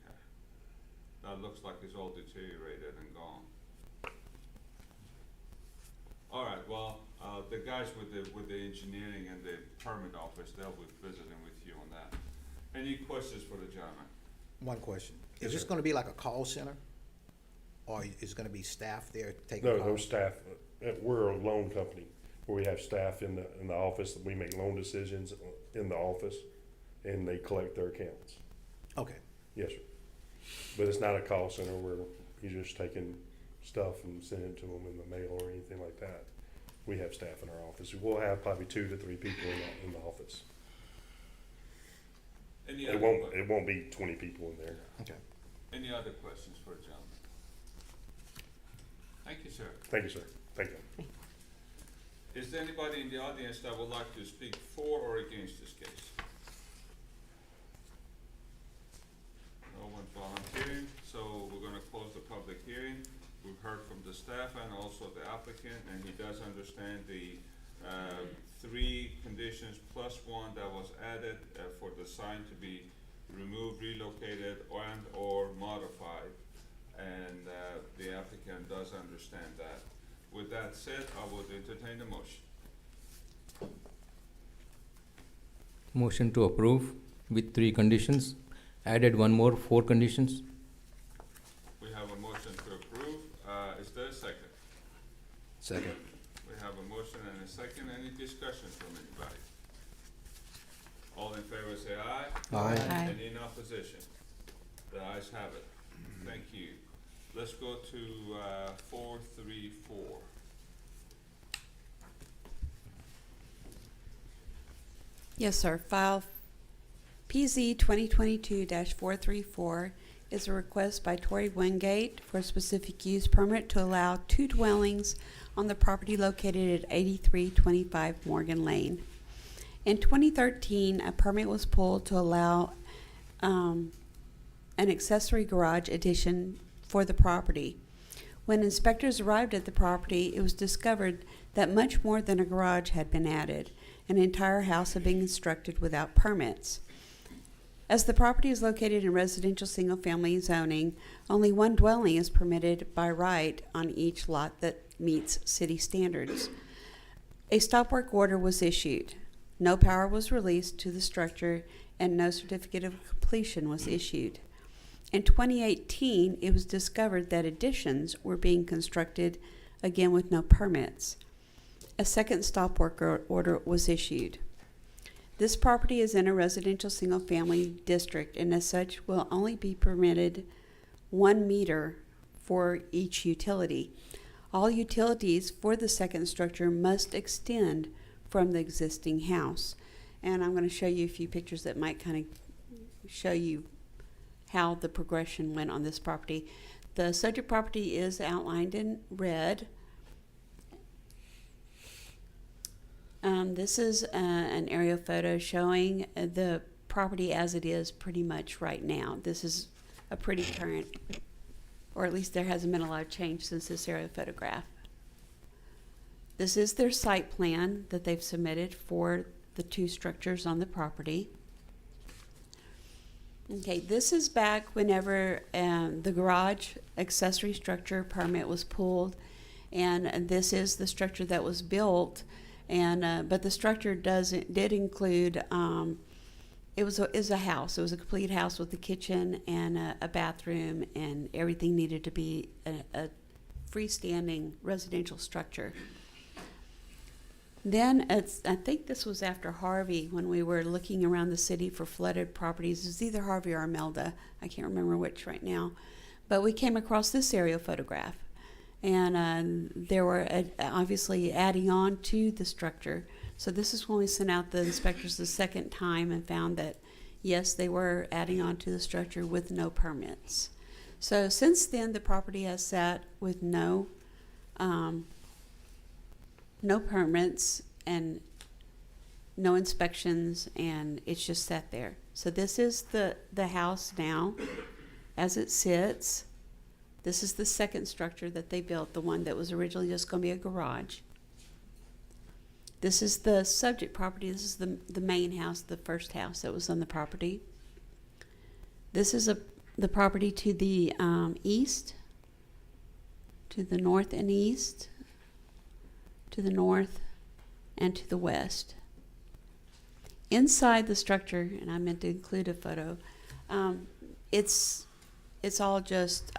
[SPEAKER 1] Okay. That looks like it's all deteriorated and gone. All right, well, the guys with the engineering and the permit office, they'll be visiting with you on that. Any questions for the gentleman?
[SPEAKER 14] One question.
[SPEAKER 22] Yes,
[SPEAKER 14] Is this
[SPEAKER 22] sir.
[SPEAKER 14] gonna be like a call center? Or is it gonna be staff there taking calls?
[SPEAKER 22] No staff. We're a loan company where we have staff in the office. We make loan decisions in the office, and they collect their accounts.
[SPEAKER 14] Okay.
[SPEAKER 22] Yes, sir. But it's not a call center where you're just taking stuff and sending it to them in the mail or anything like that. We have staff in our office. We'll have probably 2 to 3 people in the office.
[SPEAKER 1] Any
[SPEAKER 22] It
[SPEAKER 1] other
[SPEAKER 22] won't be 20 people in there.
[SPEAKER 14] Okay.
[SPEAKER 1] Any other questions for the gentleman? Thank you, sir.
[SPEAKER 22] Thank you, sir. Thank you.
[SPEAKER 1] Is there anybody in the audience that would like to speak for or against this case? No one's volunteering, so we're gonna close the public hearing. We've heard from the staff and also the applicant, and he does understand the 3 conditions plus 1 that was added for the sign to be removed, relocated, and or modified. And the applicant does understand that. With that said, I would entertain the motion.
[SPEAKER 5] Motion to approve with 3 conditions. Added one more, 4 conditions.
[SPEAKER 1] We have a motion to approve. Is there a second?
[SPEAKER 14] Second.
[SPEAKER 1] We have a motion and a second. Any discussion from anybody? All in favor say aye.
[SPEAKER 5] Aye.
[SPEAKER 21] Aye.
[SPEAKER 1] Any in opposition? The ayes have it. Thank you. Let's go to 434.
[SPEAKER 9] Yes, sir. File PZ 2022-434 is a request by Tory Wingate for a specific use permit to allow 2 dwellings on the property located at 8325 Morgan Lane. In 2013, a permit was pulled to allow an accessory garage addition for the property. When inspectors arrived at the property, it was discovered that much more than a garage had been added. An entire house had been constructed without permits. As the property is located in residential single-family zoning, only 1 dwelling is permitted by right on each lot that meets city standards. A stop work order was issued. No power was released to the structure, and no certificate of completion was issued. In 2018, it was discovered that additions were being constructed, again with no permits. A second stop work order was issued. This property is in a residential single-family district, and as such will only be permitted 1 meter for each utility. All utilities for the second structure must extend from the existing house. And I'm going to show you a few pictures that might kind of show you how the progression went on this property. The subject property is outlined in red. This is an aerial photo showing the property as it is pretty much right now. This is a pretty current, or at least there hasn't been a lot of change since this aerial photograph. This is their site plan that they've submitted for the 2 structures on the property. Okay, this is back whenever the garage accessory structure permit was pulled, and this is the structure that was built. And but the structure did include it was a house. It was a complete house with a kitchen and a bathroom, and everything needed to be a freestanding residential structure. Then I think this was after Harvey, when we were looking around the city for flooded properties. It was either Harvey or Imelda. I can't remember which right now. But we came across this aerial photograph. And there were obviously adding on to the structure. So this is when we sent out the inspectors the second time and found that, yes, they were adding on to the structure with no permits. So since then, the property has sat with no permits and no inspections, and it's just sat there. So this is the house now as it sits. This is the second structure that they built, the one that was originally just going to be a garage. This is the subject property. This is the main house, the first house that was on the property. This is the property to the east, to the north and east, to the north, and to the west. Inside the structure, and I meant to include a photo, it's all just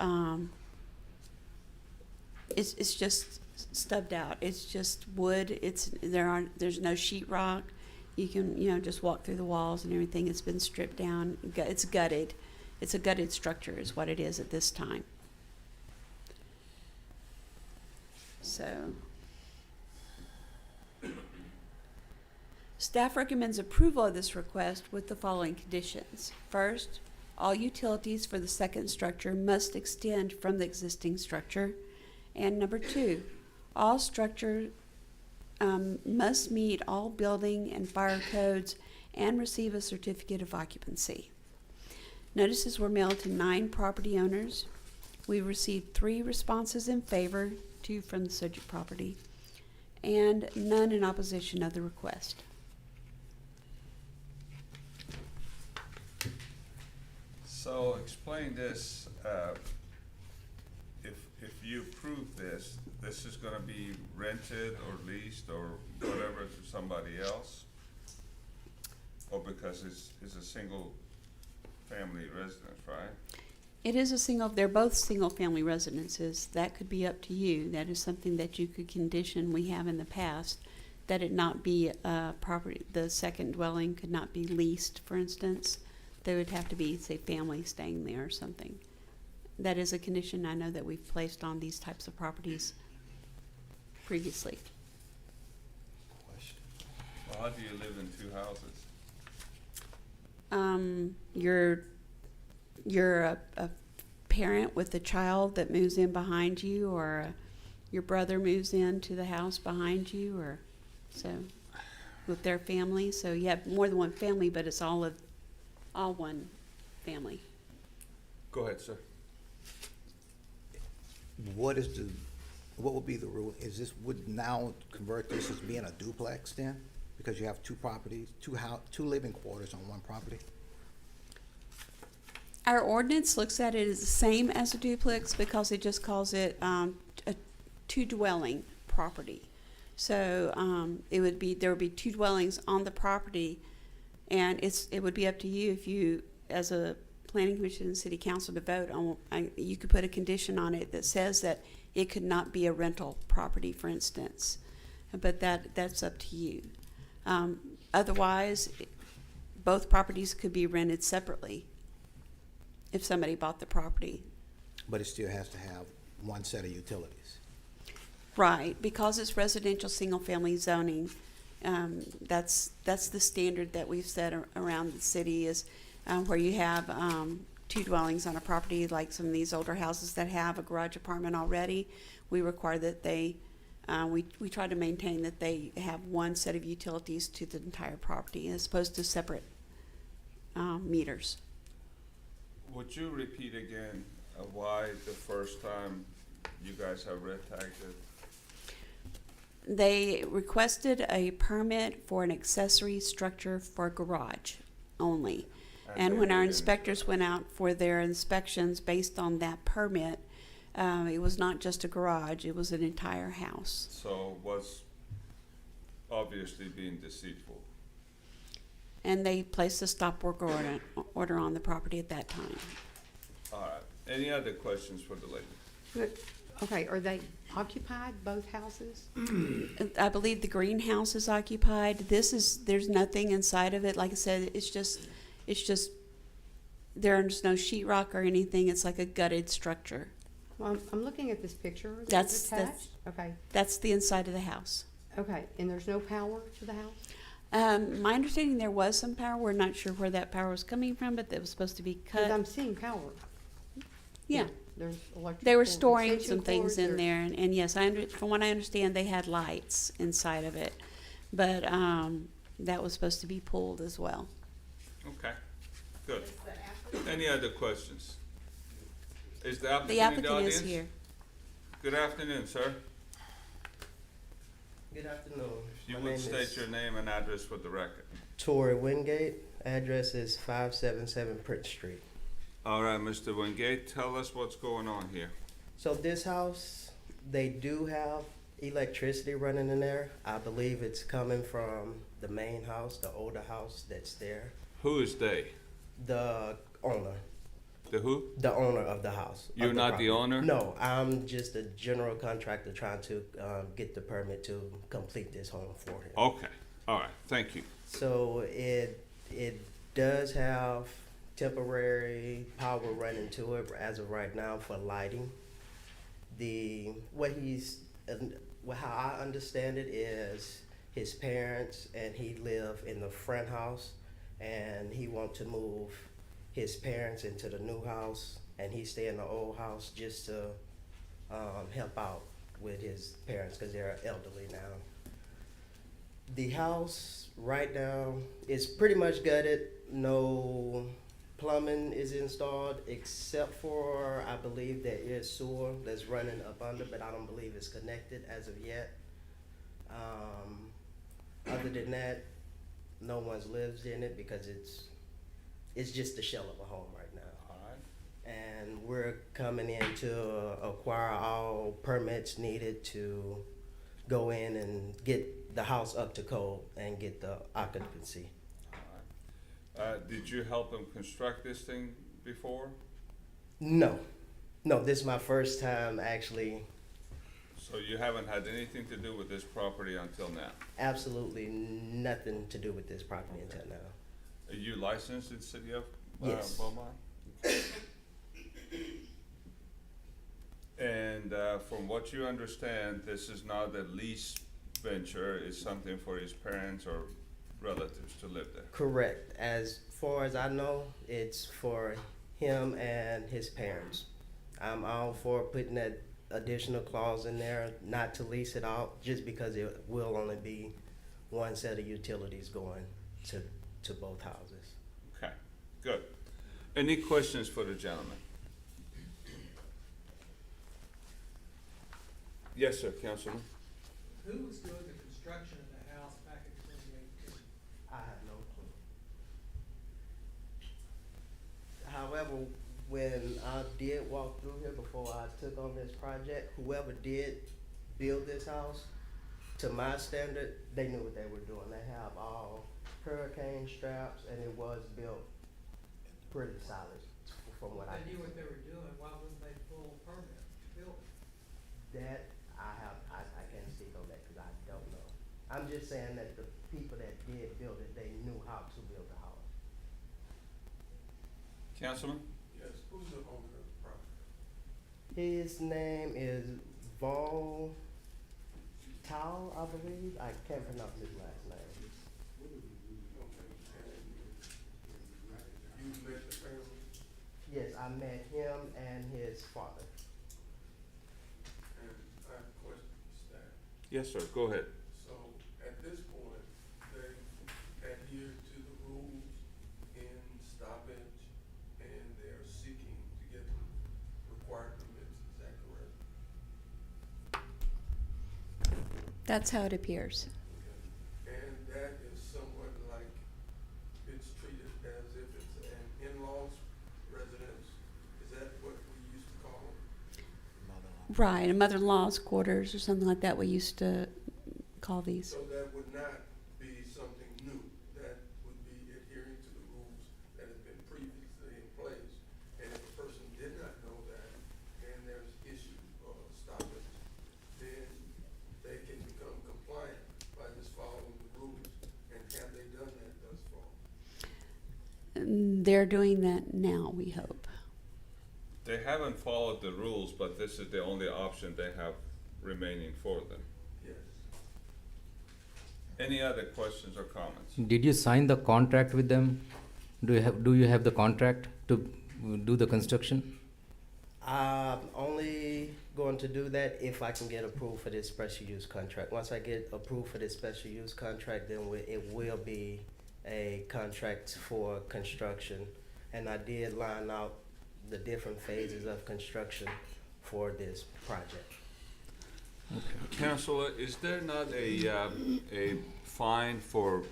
[SPEAKER 9] it's just stubbed out. It's just wood. There's no sheetrock. You can just walk through the walls and everything. It's been stripped down. It's gutted. It's a gutted structure is what it is at this time. So staff recommends approval of this request with the following conditions. First, all utilities for the second structure must extend from the existing structure. And number 2, all structure must meet all building and fire codes and receive a certificate of occupancy. Notices were mailed to 9 property owners. We received 3 responses in favor, 2 from the subject property, and none in opposition of the request.
[SPEAKER 1] So explain this, if you approve this, this is gonna be rented or leased or whatever to somebody else? Or because it's a single family residence, right?
[SPEAKER 9] It is they're both single-family residences. That could be up to you. That is something that you could condition, we have in the past, that it not be property, the second dwelling could not be leased, for instance. There would have to be, say, family staying there or something. That is a condition I know that we've placed on these types of properties previously.
[SPEAKER 1] Well, how do you live in 2 houses?
[SPEAKER 9] You're a parent with a child that moves in behind you, or your brother moves into the house behind you, or so with their family. So you have more than one family, but it's all one family.
[SPEAKER 1] Go ahead, sir.
[SPEAKER 14] What would be the rule? Would now convert this as being a duplex then? Because you have 2 properties, 2 living quarters on 1 property?
[SPEAKER 9] Our ordinance looks at it as the same as a duplex because it just calls it a 2-dwelling property. So there would be 2 dwellings on the property, and it would be up to you if you, as a planning commission and city council, to vote on. You could put a condition on it that says that it could not be a rental property, for instance, but that's up to you. Otherwise, both properties could be rented separately if somebody bought the property.
[SPEAKER 14] But it still has to have 1 set of utilities.
[SPEAKER 9] Right, because it's residential single-family zoning. That's the standard that we've set around the city, is where you have 2 dwellings on a property, like some of these older houses that have a garage apartment already. We require that we try to maintain that they have 1 set of utilities to the entire property as opposed to separate meters.
[SPEAKER 1] Would you repeat again why the first time you guys have red tagged it?
[SPEAKER 9] They requested a permit for an accessory structure for a garage only. And when our inspectors went out for their inspections based on that permit, it was not just a garage, it was an entire house.
[SPEAKER 1] So was obviously being deceitful.
[SPEAKER 9] And they placed a stop work order on the property at that time.
[SPEAKER 1] All right. Any other questions for the lady?
[SPEAKER 21] Okay, are they occupied, both houses?
[SPEAKER 9] I believe the greenhouse is occupied. There's nothing inside of it. Like I said, it's just, there's no sheetrock or anything. It's like a gutted structure.
[SPEAKER 21] Well, I'm looking at this picture. Is it
[SPEAKER 9] That's
[SPEAKER 21] attached? Okay.
[SPEAKER 9] That's the inside of the house.
[SPEAKER 21] Okay, and there's no power to the house?
[SPEAKER 9] My understanding, there was some power. We're not sure where that power was coming from, but it was supposed to be cut.
[SPEAKER 21] Because I'm seeing power.
[SPEAKER 9] Yeah.
[SPEAKER 21] There's electrical.
[SPEAKER 9] They were storing
[SPEAKER 21] extension
[SPEAKER 9] some things
[SPEAKER 21] cords
[SPEAKER 9] in
[SPEAKER 21] or-
[SPEAKER 9] there, and yes, from what I understand, they had lights inside of it, but that was supposed to be pulled as well.
[SPEAKER 1] Okay, good. Any other questions? Is the applicant
[SPEAKER 9] The
[SPEAKER 1] in the
[SPEAKER 9] applicant
[SPEAKER 1] audience?
[SPEAKER 9] is here.
[SPEAKER 1] Good afternoon, sir.
[SPEAKER 8] Good afternoon.
[SPEAKER 1] If you
[SPEAKER 8] My
[SPEAKER 1] would
[SPEAKER 8] name
[SPEAKER 1] state
[SPEAKER 8] is
[SPEAKER 1] your name and address for the record.
[SPEAKER 8] Torrey Wingate. Address is 577 Prince Street.
[SPEAKER 1] All right, Mr. Wingate, tell us what's going on here.
[SPEAKER 8] So this house, they do have electricity running in there. I believe it's coming from the main house, the older house that's there.
[SPEAKER 1] Who is they?
[SPEAKER 8] The owner.
[SPEAKER 1] The who?
[SPEAKER 8] The owner of the house.
[SPEAKER 1] You're not the
[SPEAKER 8] property.
[SPEAKER 1] owner?
[SPEAKER 8] No, I'm just a general contractor trying to get the permit to complete this home for him.
[SPEAKER 1] Okay, all right, thank you.
[SPEAKER 8] So it does have temporary power running to it as of right now for lighting. How I understand it is his parents and he live in the front house, and he want to move his parents into the new house, and he stay in the old house just to help out with his parents because they're elderly now. The house right now is pretty much gutted. No plumbing is installed, except for, I believe there is sewer that's running up under, but I don't believe it's connected as of yet. Other than that, no one's lives in it because it's just a shell of a home right now. And we're coming in to acquire all permits needed to go in and get the house up to code and get the occupancy.
[SPEAKER 1] Did you help him construct this thing before?
[SPEAKER 8] No, this is my first time actually.
[SPEAKER 1] So you haven't had anything to do with this property until now?
[SPEAKER 8] Absolutely nothing to do with this property until now.
[SPEAKER 1] Are you licensed in the city of
[SPEAKER 8] Yes.
[SPEAKER 1] Beaumont? And from what you understand, this is not a lease venture, it's something for his parents or relatives to live there?
[SPEAKER 8] Correct. As far as I know, it's for him and his parents. I'm all for putting that additional clause in there, not to lease it out, just because it will only be one set of utilities going to both houses.
[SPEAKER 1] Okay, good. Any questions for the gentleman? Yes, sir, Councilman.
[SPEAKER 10] Who was doing the construction of the house back in 2018?
[SPEAKER 8] I have no clue. However, when I did walk through here before I took on this project, whoever did build this house, to my standard, they knew what they were doing. They have all hurricane straps, and it was built pretty solid from what I
[SPEAKER 10] They
[SPEAKER 8] can
[SPEAKER 10] knew what
[SPEAKER 8] see.
[SPEAKER 10] they were doing, why wasn't they full permit built?
[SPEAKER 8] That, I can't speak on that because I don't know. I'm just saying that the people that did build it, they knew how to build the house.
[SPEAKER 1] Councilman?
[SPEAKER 15] Yes, who's the owner of the property?
[SPEAKER 8] His name is Vol Tao, I believe. I can't pronounce his last name.
[SPEAKER 15] You met the family?
[SPEAKER 8] Yes, I met him and his father.
[SPEAKER 15] And I have a question for staff.
[SPEAKER 1] Yes, sir, go ahead.
[SPEAKER 15] So at this point, they adhere to the rules in stoppage and they're seeking to get the required permits, is that correct?
[SPEAKER 9] That's how it appears.
[SPEAKER 15] And that is somewhat like it's treated as if it's an in-laws residence, is that what we used to call them?
[SPEAKER 9] Right, a mother-in-law's quarters or something like that we used to call these.
[SPEAKER 15] So that would not be something new, that would be adhering to the rules that have been previously in place. And if a person did not know that, and there's issues or stoppage, then they can become compliant by just following the rules. And have they done that thus far?
[SPEAKER 9] They're doing that now, we hope.
[SPEAKER 1] They haven't followed the rules, but this is the only option they have remaining for them.
[SPEAKER 15] Yes.
[SPEAKER 1] Any other questions or comments?
[SPEAKER 5] Did you sign the contract with them? Do you have the contract to do the construction?
[SPEAKER 8] I'm only going to do that if I can get approved for this special use contract. Once I get approved for this special use contract, then it will be a contract for construction. And I did line out the different phases of construction for this project.
[SPEAKER 1] Councilor, is there not a fine for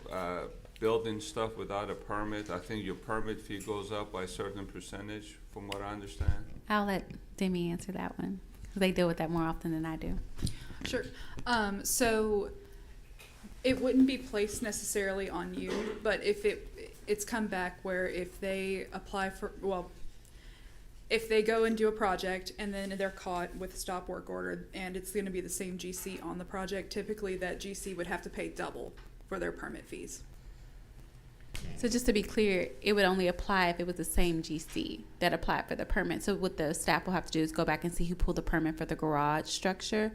[SPEAKER 1] building stuff without a permit? I think your permit fee goes up by a certain percentage, from what I understand.
[SPEAKER 3] I'll let Demi answer that one, 'cause they deal with that more often than I do.
[SPEAKER 6] Sure. So it wouldn't be placed necessarily on you, but if it's come back where if they apply for, well, if they go and do a project and then they're caught with a stop work order and it's going to be the same GC on the project, typically that GC would have to pay double for their permit fees.
[SPEAKER 3] So just to be clear, it would only apply if it was the same GC that applied for the permit. So what the staff will have to do is go back and see who pulled the permit for the garage structure.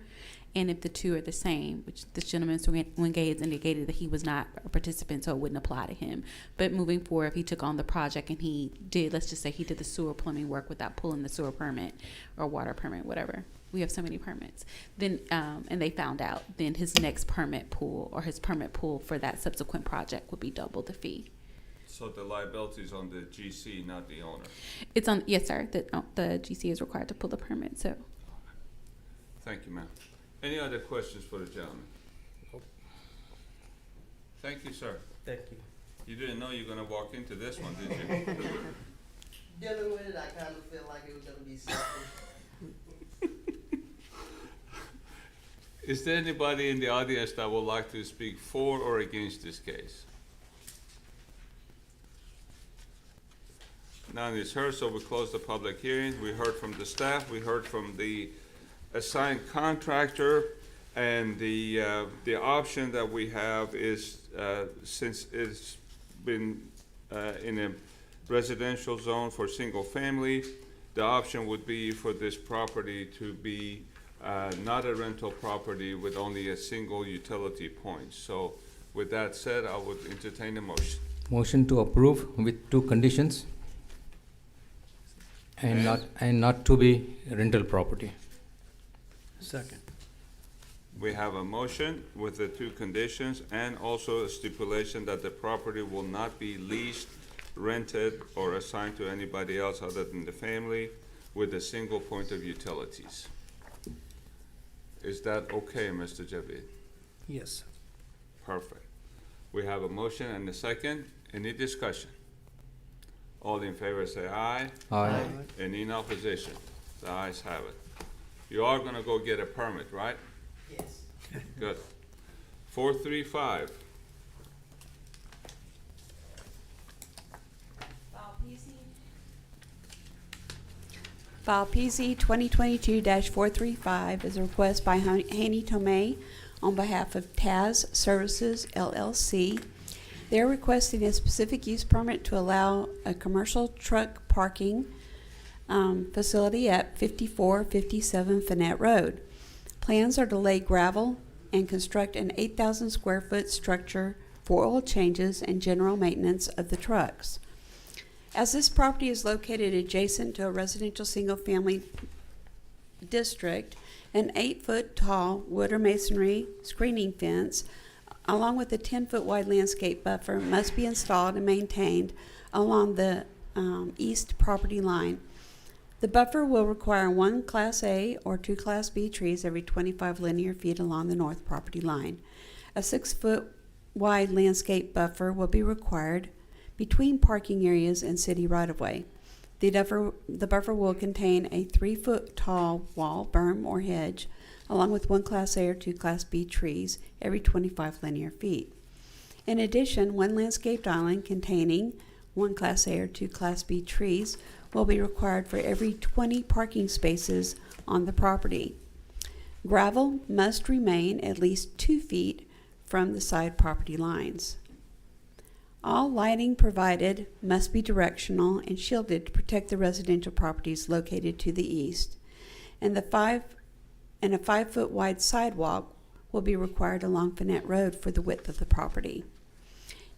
[SPEAKER 3] And if the two are the same, which this gentleman, Wingate, indicated that he was not a participant, so it wouldn't apply to him. But moving forward, if he took on the project and he did, let's just say he did the sewer plumbing work without pulling the sewer permit or water permit, whatever. We have so many permits. Then, and they found out, then his next permit pool or his permit pool for that subsequent project would be double the fee.
[SPEAKER 1] So the liability is on the GC, not the owner.
[SPEAKER 3] It's on, yes, sir, the GC is required to pull the permit, so.
[SPEAKER 1] Thank you, ma'am. Any other questions for the gentleman? Thank you, sir.
[SPEAKER 8] Thank you.
[SPEAKER 1] You didn't know you were gonna walk into this one, did you?
[SPEAKER 8] Dealing with it, I kind of feel like it was gonna be something.
[SPEAKER 1] Is there anybody in the audience that would like to speak for or against this case? None is heard, so we close the public hearing. We heard from the staff, we heard from the assigned contractor, and the option that we have is, since it's been in a residential zone for single family, the option would be for this property to be not a rental property with only a single utility point. So with that said, I would entertain a motion.
[SPEAKER 5] Motion to approve with two conditions. And not to be rental property.
[SPEAKER 7] Second.
[SPEAKER 1] We have a motion with the two conditions and also a stipulation that the property will not be leased, rented, or assigned to anybody else other than the family with a single point of utilities. Is that okay, Mr. Javid?
[SPEAKER 7] Yes.
[SPEAKER 1] Perfect. We have a motion and a second. Any discussion? All in favor say aye.
[SPEAKER 5] Aye.
[SPEAKER 1] Any in opposition? The ayes have it. You are gonna go get a permit, right?
[SPEAKER 8] Yes.
[SPEAKER 1] Good. 435.
[SPEAKER 9] File PZ 2022-435 is a request by Haney Tomei on behalf of Taz Services LLC. They're requesting a specific use permit to allow a commercial truck parking facility at 5457 Finette Road. Plans are to lay gravel and construct an 8,000 square foot structure for oil changes and general maintenance of the trucks. As this property is located adjacent to a residential single-family district, an 8-foot tall wood or masonry screening fence, along with a 10-foot wide landscape buffer, must be installed and maintained along the east property line. The buffer will require 1 Class A or 2 Class B trees every 25 linear feet along the north property line. A 6-foot wide landscape buffer will be required between parking areas and city right-of-way. The buffer will contain a 3-foot tall wall, berm, or hedge, along with 1 Class A or 2 Class B trees every 25 linear feet. In addition, 1 landscaped island containing 1 Class A or 2 Class B trees will be required for every 20 parking spaces on the property. Gravel must remain at least 2 feet from the side property lines. All lighting provided must be directional and shielded to protect the residential properties located to the east. And a 5-foot wide sidewalk will be required along Finette Road for the width of the property.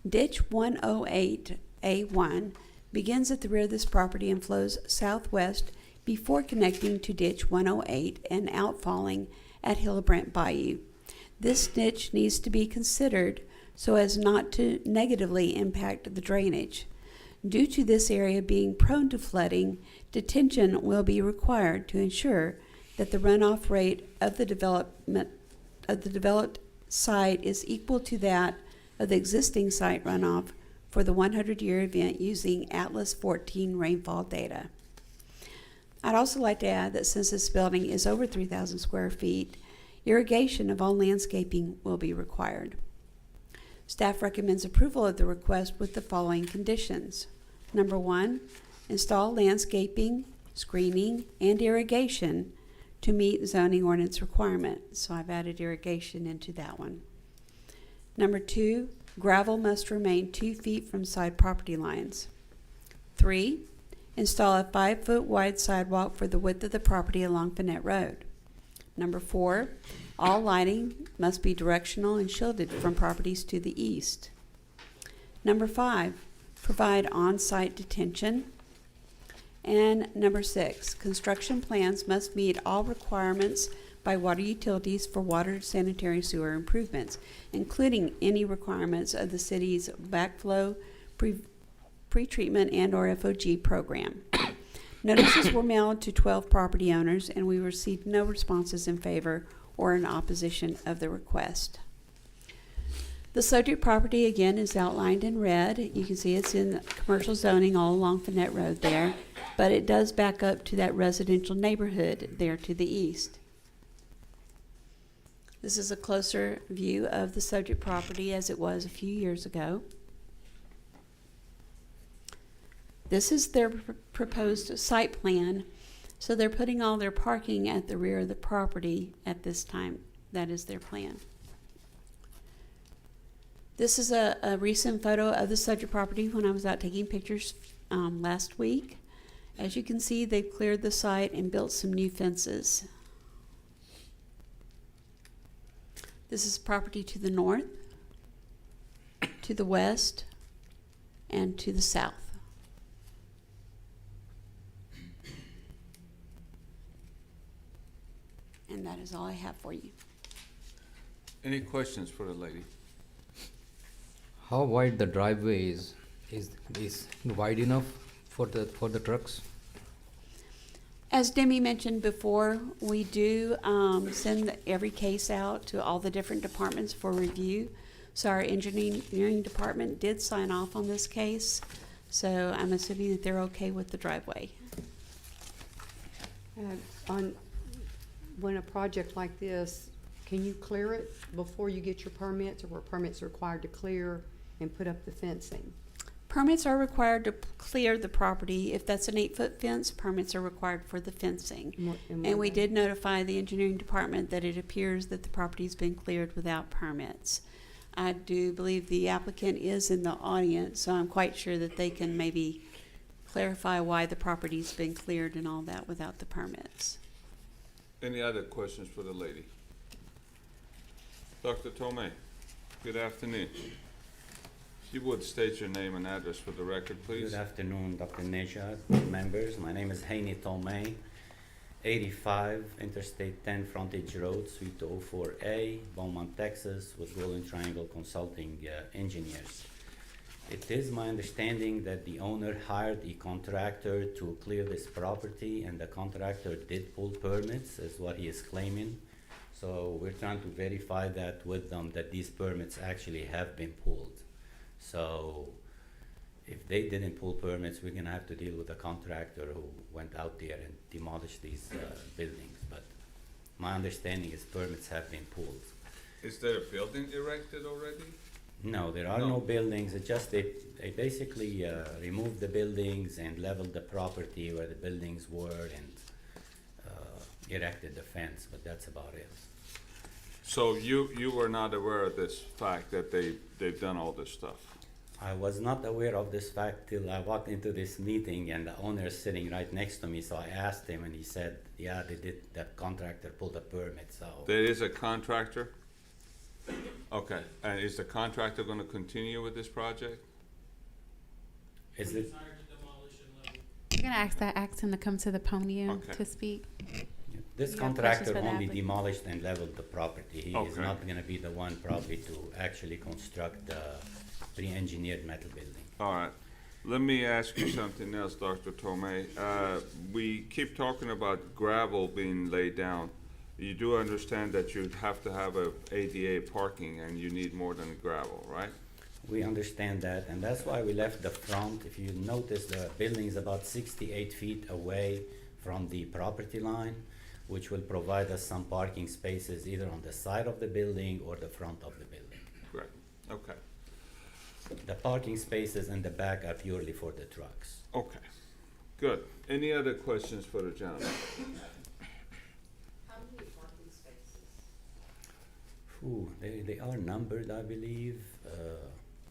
[SPEAKER 9] Ditch 108A1 begins at the rear of this property and flows southwest before connecting to Ditch 108 and outfalling at Hillebrand Bayou. This ditch needs to be considered so as not to negatively impact the drainage. Due to this area being prone to flooding, detention will be required to ensure that the runoff rate of the developed site is equal to that of the existing site runoff for the 100-year event using Atlas 14 rainfall data. I'd also like to add that since this building is over 3,000 square feet, irrigation of all landscaping will be required. Staff recommends approval of the request with the following conditions. Number 1, install landscaping, screening, and irrigation to meet zoning ordinance requirements. So I've added irrigation into that one. Number 2, gravel must remain 2 feet from side property lines. 3, install a 5-foot wide sidewalk for the width of the property along Finette Road. Number 4, all lighting must be directional and shielded from properties to the east. Number 5, provide on-site detention. And number 6, construction plans must meet all requirements by water utilities for water, sanitary, sewer improvements, including any requirements of the city's backflow pretreatment and/or FOG program. Notices were mailed to 12 property owners, and we received no responses in favor or in opposition of the request. The subject property, again, is outlined in red. You can see it's in commercial zoning all along Finette Road there, but it does back up to that residential neighborhood there to the east. This is a closer view of the subject property as it was a few years ago. This is their proposed site plan. So they're putting all their parking at the rear of the property at this time. That is their plan. This is a recent photo of the subject property when I was out taking pictures last week. As you can see, they've cleared the site and built some new fences. This is property to the north, to the west, and to the south. And that is all I have for you.
[SPEAKER 1] Any questions for the lady?
[SPEAKER 5] How wide the driveway is? Is wide enough for the trucks?
[SPEAKER 9] As Demi mentioned before, we do send every case out to all the different departments for review. So our engineering department did sign off on this case. So I'm assuming that they're okay with the driveway.
[SPEAKER 21] When a project like this, can you clear it before you get your permits, or were permits required to clear and put up the fencing?
[SPEAKER 9] Permits are required to clear the property. If that's an 8-foot fence, permits are required for the fencing. And we did notify the engineering department that it appears that the property's been cleared without permits. I do believe the applicant is in the audience, so I'm quite sure that they can maybe clarify why the property's been cleared and all that without the permits.
[SPEAKER 1] Any other questions for the lady? Dr. Tomei, good afternoon. If you would state your name and address for the record, please.
[SPEAKER 11] Good afternoon, Dr. Nejad, members. My name is Haney Tomei, 85 Interstate 10 Frontage Road, Suite 04A, Beaumont, Texas, with Golden Triangle Consulting Engineers. It is my understanding that the owner hired a contractor to clear this property, and the contractor did pull permits, is what he is claiming. So we're trying to verify that with them, that these permits actually have been pulled. So if they didn't pull permits, we're gonna have to deal with a contractor who went out there and demolished these buildings. But my understanding is permits have been pulled.
[SPEAKER 1] Is there a building erected already?
[SPEAKER 11] No, there are no buildings. It's just they basically removed the buildings and leveled the property where the buildings were and erected the fence, but that's about it.
[SPEAKER 1] So you were not aware of this fact that they've done all this stuff?
[SPEAKER 11] I was not aware of this fact till I walked into this meeting and the owner is sitting right next to me, so I asked him and he said, yeah, they did, that contractor pulled a permit, so.
[SPEAKER 1] There is a contractor? Okay, and is the contractor gonna continue with this project?
[SPEAKER 11] Is it?
[SPEAKER 3] You're gonna ask him to come to the podium
[SPEAKER 1] Okay.
[SPEAKER 3] to speak.
[SPEAKER 11] This
[SPEAKER 3] You have questions
[SPEAKER 11] contractor
[SPEAKER 3] for the
[SPEAKER 11] only
[SPEAKER 3] applicant?
[SPEAKER 11] demolished and leveled the property. He is
[SPEAKER 1] Okay.
[SPEAKER 11] not gonna be the one probably to actually construct the pre-engineered metal building.
[SPEAKER 1] All right, let me ask you something else, Dr. Tomei. We keep talking about gravel being laid down. You do understand that you'd have to have a ADA parking and you need more than gravel, right?
[SPEAKER 11] We understand that, and that's why we left the front. If you notice, the building is about 68 feet away from the property line, which will provide us some parking spaces either on the side of the building or the front of the building.
[SPEAKER 1] Right, okay.
[SPEAKER 11] The parking spaces in the back are purely for the trucks.
[SPEAKER 1] Okay, good. Any other questions for the gentleman?
[SPEAKER 12] How many parking spaces?
[SPEAKER 11] Ooh, they are numbered, I believe.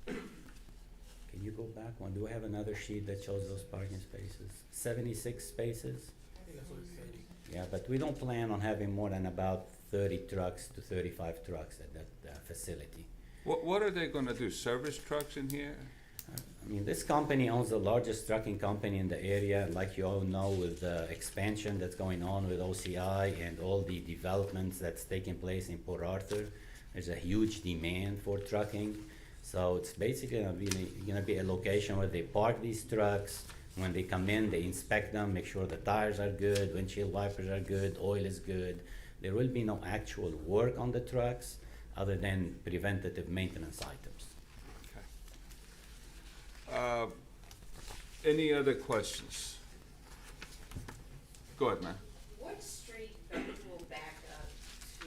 [SPEAKER 11] Can you go back one? Do we have another sheet that shows those parking spaces? 76 spaces? Yeah, but we don't plan on having more than about 30 trucks to 35 trucks at that facility.
[SPEAKER 1] What are they gonna do, service trucks in here?
[SPEAKER 11] I mean, this company owns the largest trucking company in the area. Like you all know, with the expansion that's going on with OCI and all the developments that's taking place in Port Arthur, there's a huge demand for trucking. So it's basically gonna be a location where they park these trucks. When they come in, they inspect them, make sure the tires are good, windshield wipers are good, oil is good. There will be no actual work on the trucks other than preventative maintenance items.
[SPEAKER 1] Any other questions? Go ahead, man.
[SPEAKER 12] What street will back up to,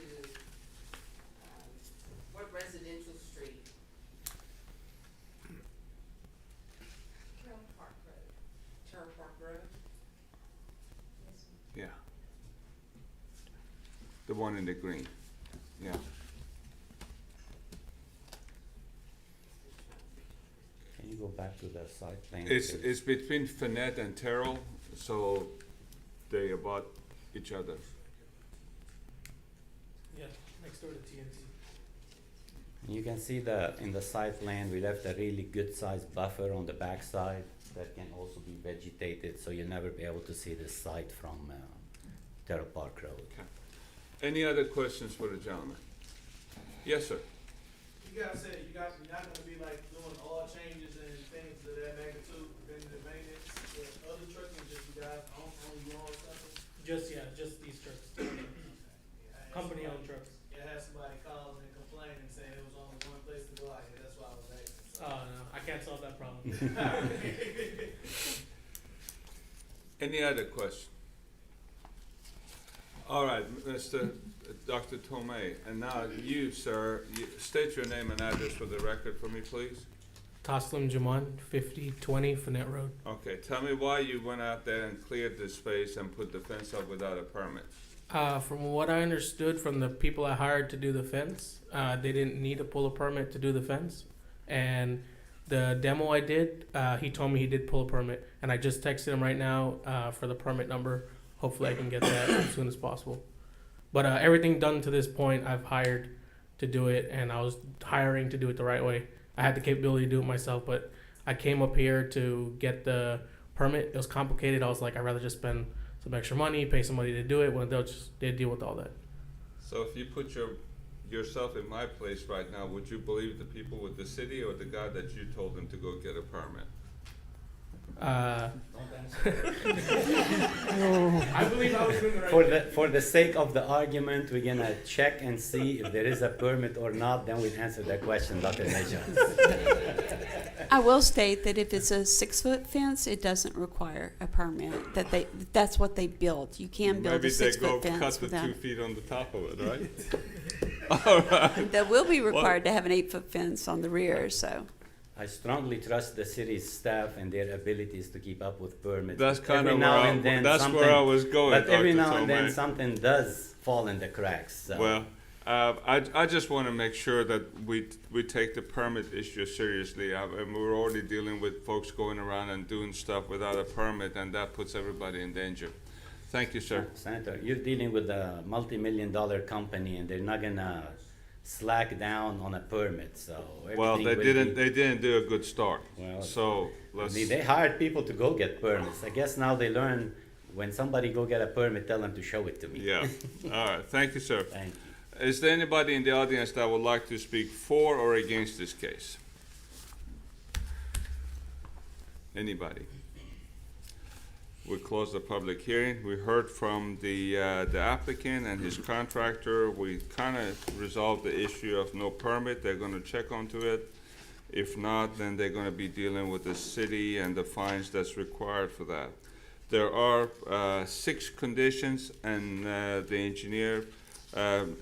[SPEAKER 12] what residential street? Turner Park Road. Turner Park Road?
[SPEAKER 1] Yeah. The one in the green, yeah.
[SPEAKER 11] Can you go back to the site plan?
[SPEAKER 1] It's between Finette and Terrell, so they abut each other.
[SPEAKER 10] Yeah, next door to TNT.
[SPEAKER 11] You can see in the site plan, we left a really good sized buffer on the back side that can also be vegetated, so you'll never be able to see this site from Terrell Park Road.
[SPEAKER 1] Okay. Any other questions for the gentleman? Yes, sir.
[SPEAKER 10] You guys said you're not gonna be like doing all changes and things of that magnitude, preventative maintenance, the other trucks, or just you guys own your own stuff? Just these trucks. Company-owned trucks. Yeah, I had somebody call and complain and say it was only one place to go out here, that's why I was asking. Oh, no, I can't solve that problem.
[SPEAKER 1] Any other question? All right, Dr. Tomei, and now you, sir, state your name and address for the record for me, please.
[SPEAKER 10] Taslim Jaman, 5020 Finette Road.
[SPEAKER 1] Okay, tell me why you went out there and cleared the space and put the fence up without a permit.
[SPEAKER 10] From what I understood from the people I hired to do the fence, they didn't need to pull a permit to do the fence. And the demo I did, he told me he did pull a permit. And I just texted him right now for the permit number. Hopefully I can get that as soon as possible. But everything done to this point, I've hired to do it, and I was hiring to do it the right way. I had the capability to do it myself, but I came up here to get the permit. It was complicated. I was like, I'd rather just spend some extra money, pay somebody to do it when they deal with all that.
[SPEAKER 1] So if you put yourself in my place right now, would you believe the people with the city or the guy that you told them to go get a permit?
[SPEAKER 10] I believe I was doing the right thing.
[SPEAKER 11] For the sake of the argument, we're gonna check and see if there is a permit or not, then we'll answer that question, Dr. Neja.
[SPEAKER 9] I will state that if it's a 6-foot fence, it doesn't require a permit. That's what they built. You can build a 6-foot fence
[SPEAKER 1] Maybe they go cut the
[SPEAKER 9] without.
[SPEAKER 1] 2 feet on the top of it, right? All right.
[SPEAKER 9] That will be required to have an 8-foot fence on the rear. So.
[SPEAKER 11] I strongly trust the city's staff and their abilities to keep up with permits.
[SPEAKER 1] That's kind of
[SPEAKER 11] where
[SPEAKER 1] I was going.
[SPEAKER 11] But every
[SPEAKER 1] Dr.
[SPEAKER 11] now and then
[SPEAKER 1] Tomei.
[SPEAKER 11] something does fall in the cracks. So.
[SPEAKER 1] Well, I just want to make sure that we take the permit issue seriously. And we're already dealing with folks going around and doing stuff without a permit, and that puts everybody in danger. Thank you, sir.
[SPEAKER 11] Senator, you're dealing with a multi-million-dollar company, and they're not gonna slack down on a permit. So
[SPEAKER 1] Well, they didn't do a good start.
[SPEAKER 11] Well,
[SPEAKER 1] so let's.
[SPEAKER 11] They hired people to go get permits. I guess now they learn when somebody go get a permit, tell them to show it to me.
[SPEAKER 1] Yeah. All right. Thank you, sir.
[SPEAKER 11] Thank you.
[SPEAKER 1] Is there anybody in the audience that would like to speak for or against this case? Anybody? We close the public hearing. We heard from the applicant and his contractor. We kind of resolved the issue of no permit. They're going to check onto it. If not, then they're going to be dealing with the city and the fines that's required for that. There are 6 conditions, and the engineer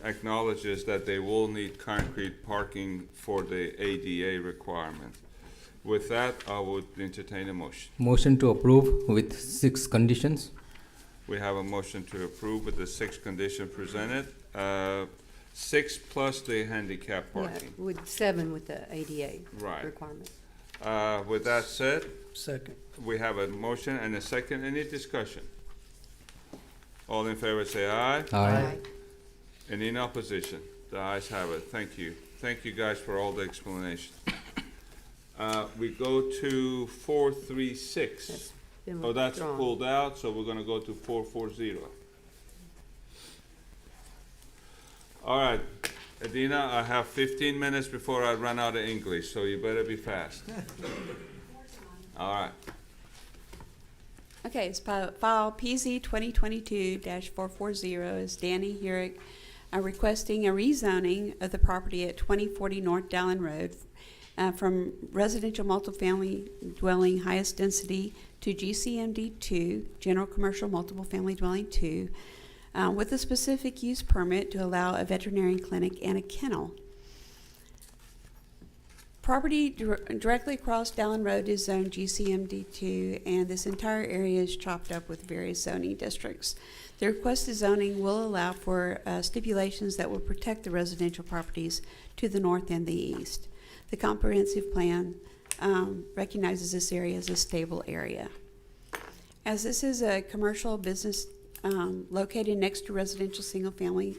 [SPEAKER 1] acknowledges that they will need concrete parking for the ADA requirement. With that, I would entertain a motion.
[SPEAKER 5] Motion to approve with 6 conditions.
[SPEAKER 1] We have a motion to approve with the 6 conditions presented. 6 plus the handicap parking.
[SPEAKER 21] Yeah, with 7 with the ADA
[SPEAKER 1] Right.
[SPEAKER 21] requirement.
[SPEAKER 1] With that said,
[SPEAKER 7] Second.
[SPEAKER 1] we have a motion and a second. Any discussion? All in favor say aye.
[SPEAKER 5] Aye.
[SPEAKER 1] Any in opposition? The ayes have it. Thank you. Thank you guys for all the explanation. We go to 436.
[SPEAKER 21] Been
[SPEAKER 1] Oh, that's
[SPEAKER 21] withdrawn.
[SPEAKER 1] pulled out, so we're gonna go to 440. All right, Adina, I have 15 minutes before I run out of English, so you better be fast. All right.
[SPEAKER 9] Okay, it's file PZ 2022-440 is Danny Hurick requesting a rezoning of the property at 2040 North Dallin Road from residential multifamily dwelling highest density to GCMD 2, general commercial multiple family dwelling 2, with a specific use permit to allow a veterinary clinic and a kennel. Property directly across Dallin Road is zoned GCMD2, and this entire area is chopped up with various zoning districts. The requested zoning will allow for stipulations that will protect the residential properties to the north and the east. The comprehensive plan recognizes this area as a stable area. As this is a commercial business located next to residential single-family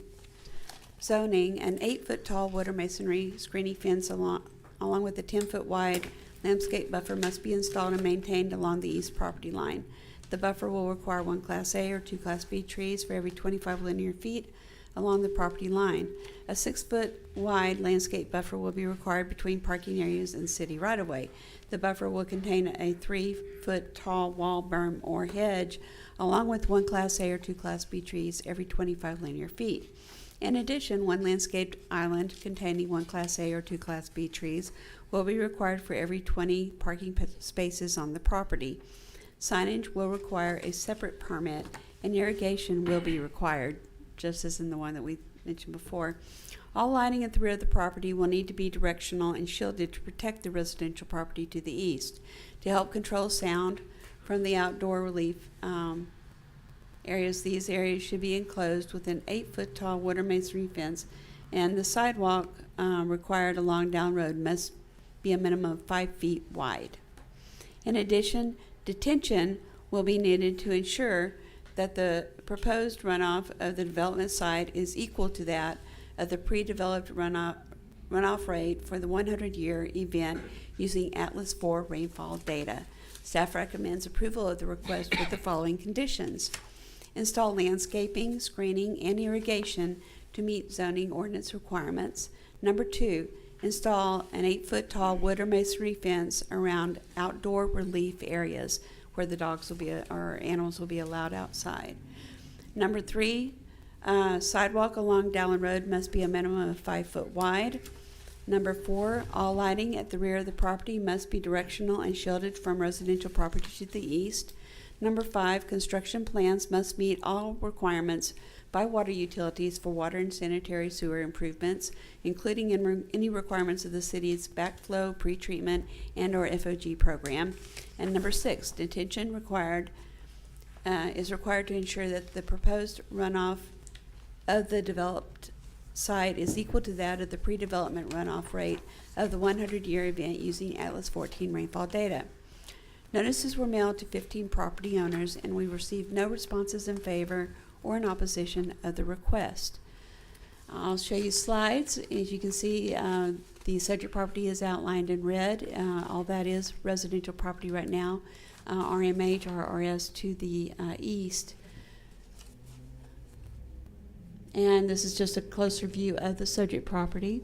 [SPEAKER 9] zoning, an 8-foot tall wood or masonry screening fence along with a 10-foot wide landscape buffer must be installed and maintained along the east property line. The buffer will require 1 Class A or 2 Class B trees for every 25 linear feet along the property line. A 6-foot wide landscape buffer will be required between parking areas and city right-of-way. The buffer will contain a 3-foot tall wall, berm, or hedge, along with 1 Class A or 2 Class B trees every 25 linear feet. In addition, 1 landscaped island containing 1 Class A or 2 Class B trees will be required for every 20 parking spaces on the property. Signage will require a separate permit, and irrigation will be required, just as in the one that we mentioned before. All lighting at the rear of the property will need to be directional and shielded to protect the residential property to the east. To help control sound from the outdoor relief areas, these areas should be enclosed with an 8-foot tall wood or masonry fence, and the sidewalk required along Dallin Road must be a minimum of 5 feet wide. In addition, detention will be needed to ensure that the proposed runoff of the development site is equal to that of the pre-developed runoff rate for the 100-year event using Atlas 4 rainfall data. Staff recommends approval of the request with the following conditions. Install landscaping, screening, and irrigation to meet zoning ordinance requirements. Number 2, install an 8-foot tall wood or masonry fence around outdoor relief areas where the dogs will be or animals will be allowed outside. Number 3, sidewalk along Dallin Road must be a minimum of 5 foot wide. Number 4, all lighting at the rear of the property must be directional and shielded from residential property to the east. Number 5, construction plans must meet all requirements by water utilities for water and sanitary sewer improvements, including any requirements of the city's backflow, pretreatment, and or FOG program. And number 6, detention is required to ensure that the proposed runoff of the developed site is equal to that of the pre-development runoff rate of the 100-year event using Atlas 14 rainfall data. Notices were mailed to 15 property owners, and we received no responses in favor or in opposition of the request. I'll show you slides. As you can see, the subject property is outlined in red. All that is residential property right now. RMH, RRS to the east. And this is just a closer view of the subject property.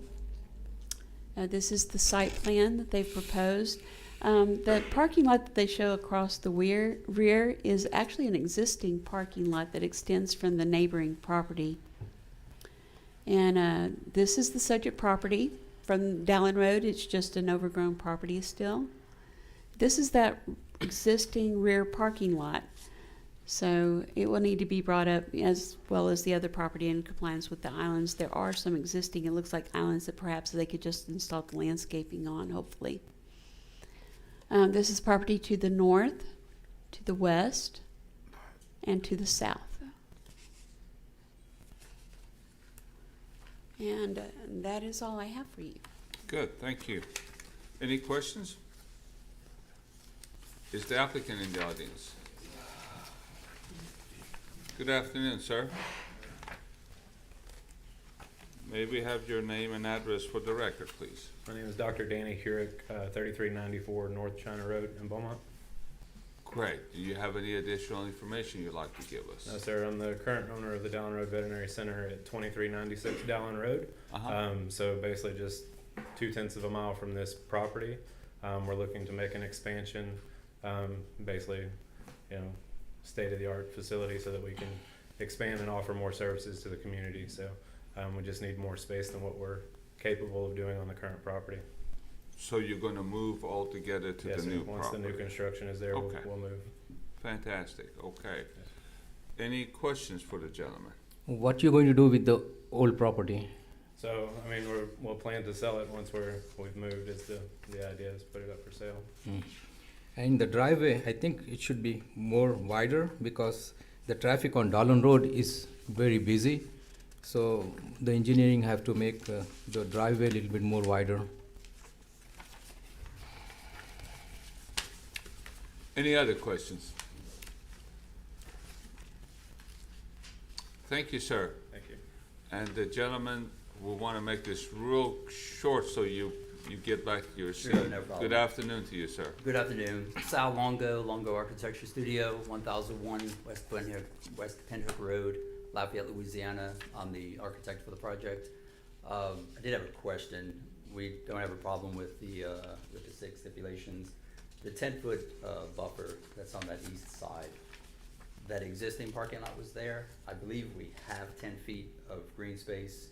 [SPEAKER 9] This is the site plan that they've proposed. The parking lot that they show across the rear is actually an existing parking lot that extends from the neighboring property. And this is the subject property from Dallin Road. It's just an overgrown property still. This is that existing rear parking lot. So it will need to be brought up as well as the other property in compliance with the islands. There are some existing, it looks like islands that perhaps they could just install the landscaping on, hopefully. This is property to the north, to the west, and to the south. And that is all I have for you.
[SPEAKER 1] Good, thank you. Any questions? Is the applicant in the audience? Good afternoon, sir. May we have your name and address for the record, please?
[SPEAKER 2] My name is Dr. Danny Hurick, 3394 North China Road in Beaumont.
[SPEAKER 1] Great. Do you have any additional information you'd like to give us?
[SPEAKER 2] No, sir. I'm the current owner of the Dallin Road Veterinary Center at 2396 Dallin Road. So basically just 2/10 of a mile from this property. We're looking to make an expansion, basically, state-of-the-art facility so that we can expand and offer more services to the community. So we just need more space than what we're capable of doing on the current property.
[SPEAKER 1] So you're gonna move altogether to the new
[SPEAKER 2] Once
[SPEAKER 1] property?
[SPEAKER 2] the new construction is there,
[SPEAKER 1] Okay.
[SPEAKER 2] we'll move.
[SPEAKER 1] Fantastic, okay. Any questions for the gentleman?
[SPEAKER 5] What you going to do with the old property?
[SPEAKER 2] So, I mean, we'll plan to sell it once we've moved. Is the idea is put it up for sale.
[SPEAKER 5] And the driveway, I think it should be more wider because the traffic on Dallin Road is very busy. So the engineering have to make the driveway a little bit more wider.
[SPEAKER 1] Any other questions? Thank you, sir.
[SPEAKER 2] Thank you.
[SPEAKER 1] And the gentleman will want to make this real short so you get back to your seat.
[SPEAKER 13] Sure, no problem.
[SPEAKER 1] Good afternoon to you, sir.
[SPEAKER 13] Good afternoon. Sal Longo Architecture Studio, 1001 West Pinhook Road, Lafayette, Louisiana. I'm the architect for the project. I did have a question. We don't have a problem with the 6 stipulations. The 10-foot buffer that's on that east side, that existing parking lot was there. I believe we have 10 feet of green space.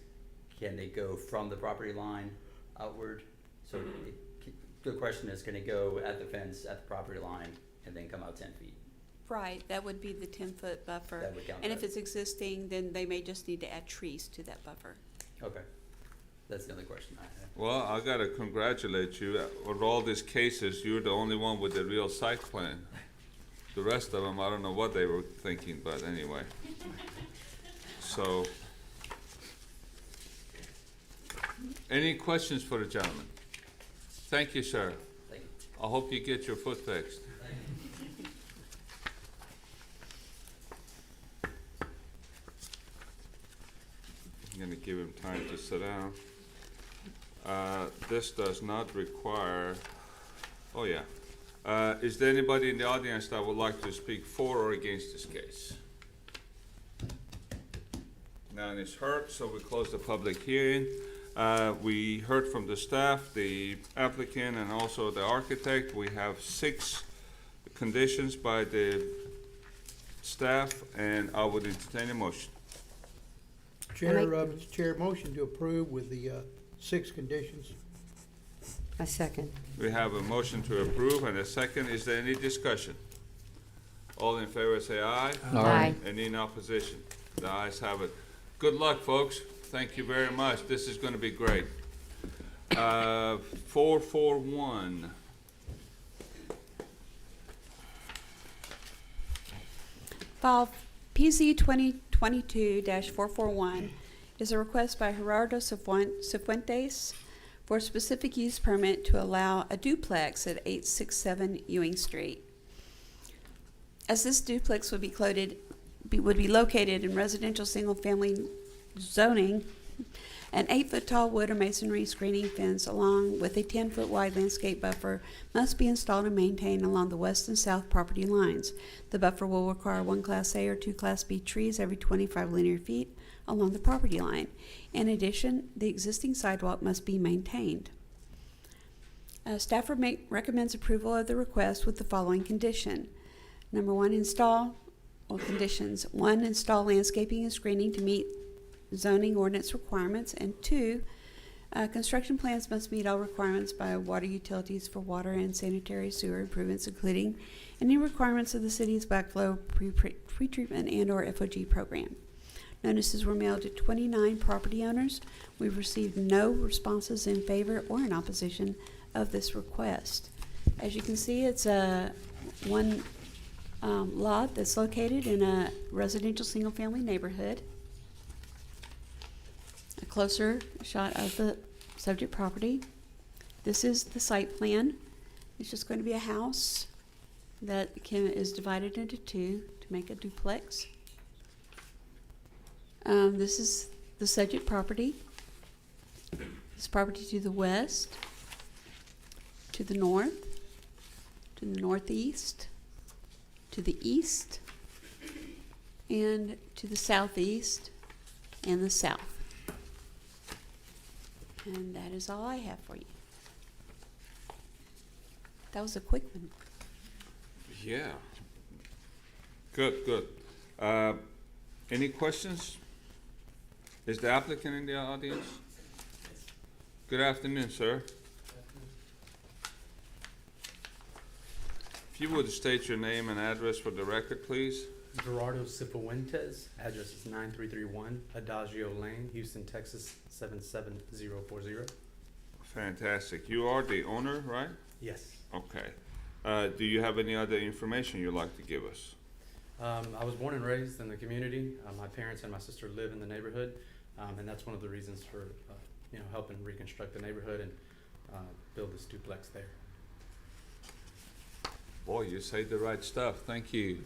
[SPEAKER 13] Can they go from the property line outward? So the question is, can it go at the fence at the property line and then come out 10 feet?
[SPEAKER 9] Right, that would be the 10-foot buffer.
[SPEAKER 13] That would count,
[SPEAKER 9] And if
[SPEAKER 13] right?
[SPEAKER 9] it's existing, then they may just need to add trees to that buffer.
[SPEAKER 13] Okay, that's the only question I have.
[SPEAKER 1] Well, I gotta congratulate you. With all these cases, you're the only one with the real site plan. The rest of them, I don't know what they were thinking, but anyway. So, any questions for the gentleman? Thank you, sir.
[SPEAKER 13] Thank you.
[SPEAKER 1] I hope you get your foot fixed. I'm gonna give him time to sit down. This does not require, oh yeah. Is there anybody in the audience that would like to speak for or against this case? None is heard, so we close the public hearing. We heard from the staff, the applicant, and also the architect. We have 6 conditions by the staff, and I would entertain a motion.
[SPEAKER 16] Mr. Chair, motion to approve with the 6 conditions.
[SPEAKER 21] A second.
[SPEAKER 1] We have a motion to approve and a second. Is there any discussion? All in favor say aye.
[SPEAKER 21] Aye.
[SPEAKER 1] Any in opposition? The ayes have it. Good luck, folks. Thank you very much. This is gonna be great. 441.
[SPEAKER 9] File PZ 2022-441 is a request by Gerardo Cifuentes for a specific use permit to allow a duplex at 867 Ewing Street. As this duplex would be located in residential single-family zoning, an 8-foot tall wood or masonry screening fence along with a 10-foot wide landscape buffer must be installed and maintained along the west and south property lines. The buffer will require 1 Class A or 2 Class B trees every 25 linear feet along the property line. In addition, the existing sidewalk must be maintained. Staff recommends approval of the request with the following condition. Number 1, conditions. 1, install landscaping and screening to meet zoning ordinance requirements, and 2, construction plans must meet all requirements by water utilities for water and sanitary sewer improvements, including any requirements of the city's backflow pretreatment and or FOG program. Notices were mailed to 29 property owners. We've received no responses in favor or in opposition of this request. As you can see, it's a one lot that's located in a residential single-family neighborhood. A closer shot of the subject property. This is the site plan. It's just going to be a house that is divided into 2 to make a duplex. This is the subject property. This property to the west, to the north, to the northeast, to the east, and to the southeast, and the south. And that is all I have for you. That was a quick one.
[SPEAKER 1] Yeah. Good, good. Any questions? Is the applicant in the audience? Good afternoon, sir. If you would state your name and address for the record, please.
[SPEAKER 2] Gerardo Cifuentes, address is 9331 Adagio Lane, Houston, Texas 77040.
[SPEAKER 1] Fantastic. You are the owner, right?
[SPEAKER 2] Yes.
[SPEAKER 1] Okay. Do you have any other information you'd like to give us?
[SPEAKER 2] I was born and raised in the community. My parents and my sister live in the neighborhood, and that's one of the reasons for helping reconstruct the neighborhood and build this duplex there.
[SPEAKER 1] Boy, you say the right stuff. Thank you.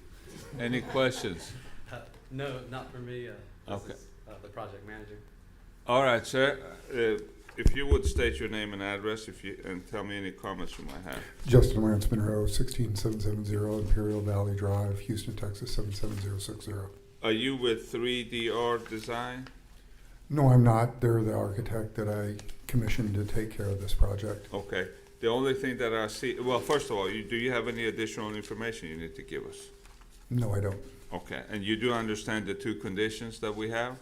[SPEAKER 1] Any questions?
[SPEAKER 2] No, not for me.
[SPEAKER 1] Okay.
[SPEAKER 2] This is the project manager.
[SPEAKER 1] All right, sir. If you would state your name and address, and tell me any comments you might have.
[SPEAKER 17] Justin Lance Monroe, 16770 Imperial Valley Drive, Houston, Texas 77060.
[SPEAKER 1] Are you with 3DR Design?
[SPEAKER 17] No, I'm not. They're the architect that I commissioned to take care of this project.
[SPEAKER 1] Okay. The only thing that I see, well, first of all, do you have any additional information you need to give us?
[SPEAKER 17] No, I don't.
[SPEAKER 1] Okay. And you do understand the two conditions that we have?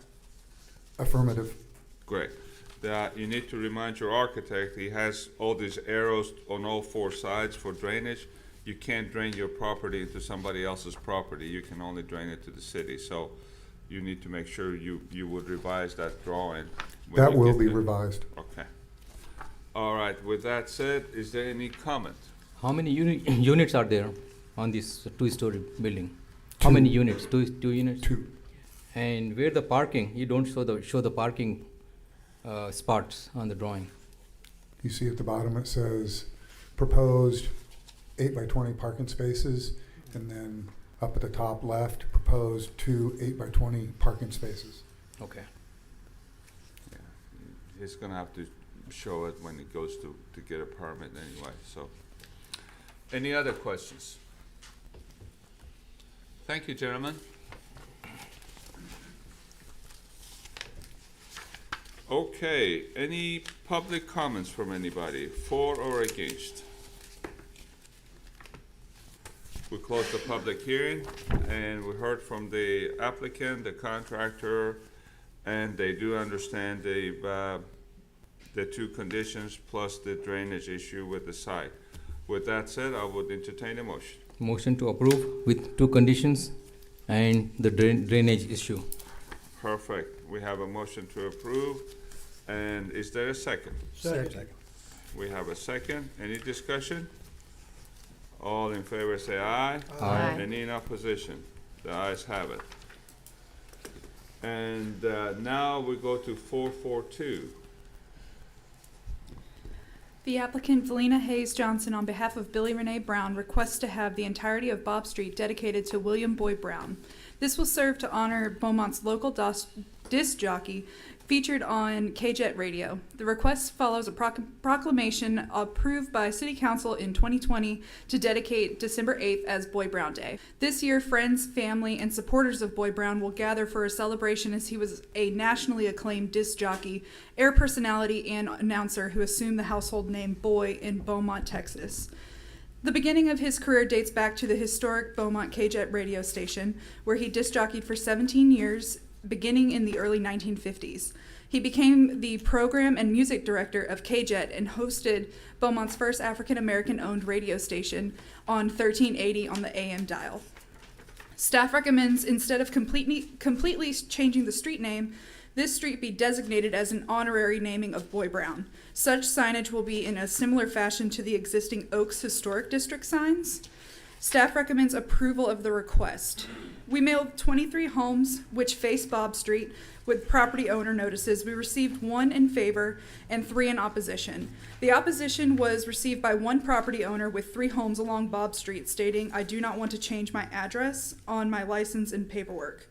[SPEAKER 17] Affirmative.
[SPEAKER 1] Great. That you need to remind your architect, he has all these arrows on all four sides for drainage. You can't drain your property into somebody else's property. You can only drain it to the city. So you need to make sure you would revise that drawing.
[SPEAKER 17] That will be revised.
[SPEAKER 1] Okay. All right. With that said, is there any comment?
[SPEAKER 5] How many units are there on this two-story building? How many units? Two units?
[SPEAKER 17] Two.
[SPEAKER 5] And where the parking? You don't show the parking spots on the drawing.
[SPEAKER 17] You see at the bottom it says proposed 8 by 20 parking spaces, and then up at the top left, proposed 2 8 by 20 parking spaces.
[SPEAKER 5] Okay.
[SPEAKER 1] Yeah. He's gonna have to show it when he goes to get a permit anyway, so. Any other questions? Thank you, gentlemen. Okay, any public comments from anybody, for or against? We closed the public hearing, and we heard from the applicant, the contractor, and they do understand the two conditions plus the drainage issue with the site. With that said, I would entertain a motion.
[SPEAKER 5] Motion to approve with two conditions and the drainage issue.
[SPEAKER 1] Perfect. We have a motion to approve. And is there a second?
[SPEAKER 16] Second.
[SPEAKER 1] We have a second. Any discussion? All in favor say aye.
[SPEAKER 5] Aye.
[SPEAKER 1] Any in opposition? The ayes have it. And now we go to 442.
[SPEAKER 6] The applicant, Valina Hayes Johnson, on behalf of Billy Renee Brown, requests to have the entirety of Bob Street dedicated to William Boyd Brown. This will serve to honor Beaumont's local disc jockey featured on KJET Radio. The request follows a proclamation approved by City Council in 2020 to dedicate December 8th as Boyd Brown Day. This year, friends, family, and supporters of Boyd Brown will gather for a celebration as he was a nationally acclaimed disc jockey, air personality, and announcer who assumed the household name Boy in Beaumont, Texas. The beginning of his career dates back to the historic Beaumont KJET radio station, where he disc jockeyed for 17 years, beginning in the early 1950s. He became the program and music director of KJET and hosted Beaumont's first African-American owned radio station on 1380 on the AM dial. Staff recommends, instead of completely changing the street name, this street be designated as an honorary naming of Boy Brown. Such signage will be in a similar fashion to the existing Oaks Historic District signs. Staff recommends approval of the request. We mailed 23 homes which face Bob Street with property owner notices. We received 1 in favor and 3 in opposition. The opposition was received by 1 property owner with 3 homes along Bob Street stating, "I do not want to change my address on my license and paperwork."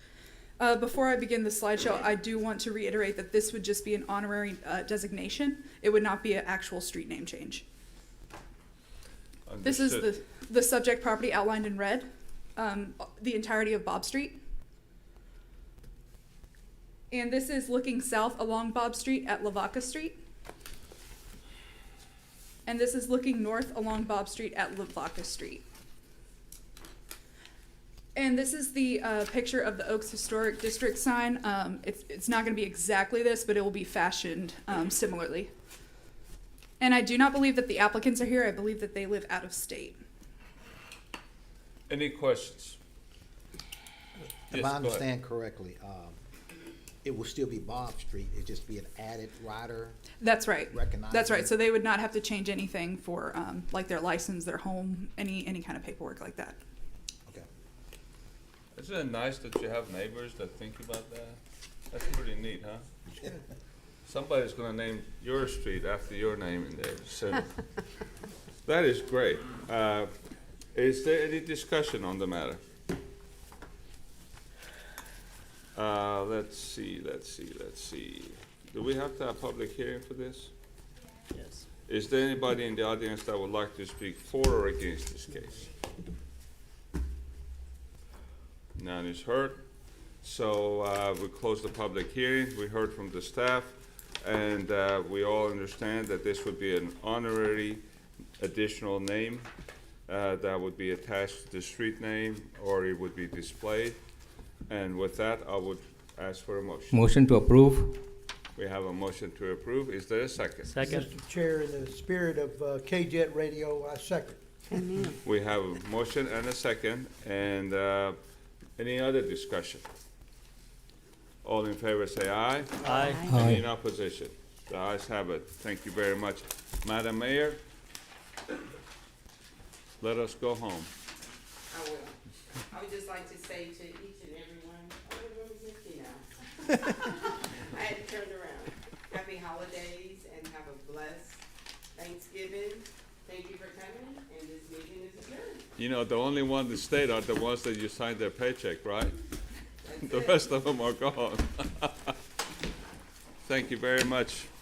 [SPEAKER 6] Before I begin the slideshow, I do want to reiterate that this would just be an honorary designation. It would not be an actual street name change. This is the subject property outlined in red. the entirety of Bob Street. And this is looking south along Bob Street at Lavaca Street. And this is looking north along Bob Street at Lavaca Street. And this is the picture of the Oaks Historic District sign. It's not going to be exactly this, but it will be fashioned similarly. And I do not believe that the applicants are here. I believe that they live out of state.
[SPEAKER 1] Any questions?
[SPEAKER 14] If
[SPEAKER 1] Yes,
[SPEAKER 14] I
[SPEAKER 1] go ahead.
[SPEAKER 14] understand correctly, it will still be Bob Street, it'd just be an added rider?
[SPEAKER 6] That's right.
[SPEAKER 14] Recognizing
[SPEAKER 6] That's right.
[SPEAKER 14] it?
[SPEAKER 6] So they would not have to change anything for like their license, their home, any kind of paperwork like that.
[SPEAKER 14] Okay.
[SPEAKER 1] Isn't it nice that you have neighbors that think about that? That's pretty neat, huh? Somebody's gonna name your street after your name in there soon. That is great. Is there any discussion on the matter? Let's see. Do we have to have a public hearing for this?
[SPEAKER 4] Yes.
[SPEAKER 1] Is there anybody in the audience that would like to speak for or against this case? None is heard. So we close the public hearing. We heard from the staff, and we all understand that this would be an honorary additional name that would be attached to the street name, or it would be displayed. And with that, I would ask for a motion.
[SPEAKER 5] Motion to approve.
[SPEAKER 1] We have a motion to approve. Is there a second?
[SPEAKER 4] Second.
[SPEAKER 16] Mr. Chair, in the spirit of K-Jet Radio, I second.
[SPEAKER 9] Amen.
[SPEAKER 1] We have a motion and a second, and any other discussion? All in favor say aye.
[SPEAKER 4] Aye.
[SPEAKER 1] Any in opposition? The ayes have it. Thank you very much. Madam Mayor, let us go home.
[SPEAKER 12] I will. I would just like to say to each and every one, oh, where was Misty now? I had turned around. Happy holidays and have a blessed Thanksgiving. Thank you for coming, and this meeting is adjourned.
[SPEAKER 1] You know, the only one that stayed are the ones that you signed their paycheck, right?
[SPEAKER 12] That's
[SPEAKER 1] The
[SPEAKER 12] it.
[SPEAKER 1] rest of them are gone. Thank you very much.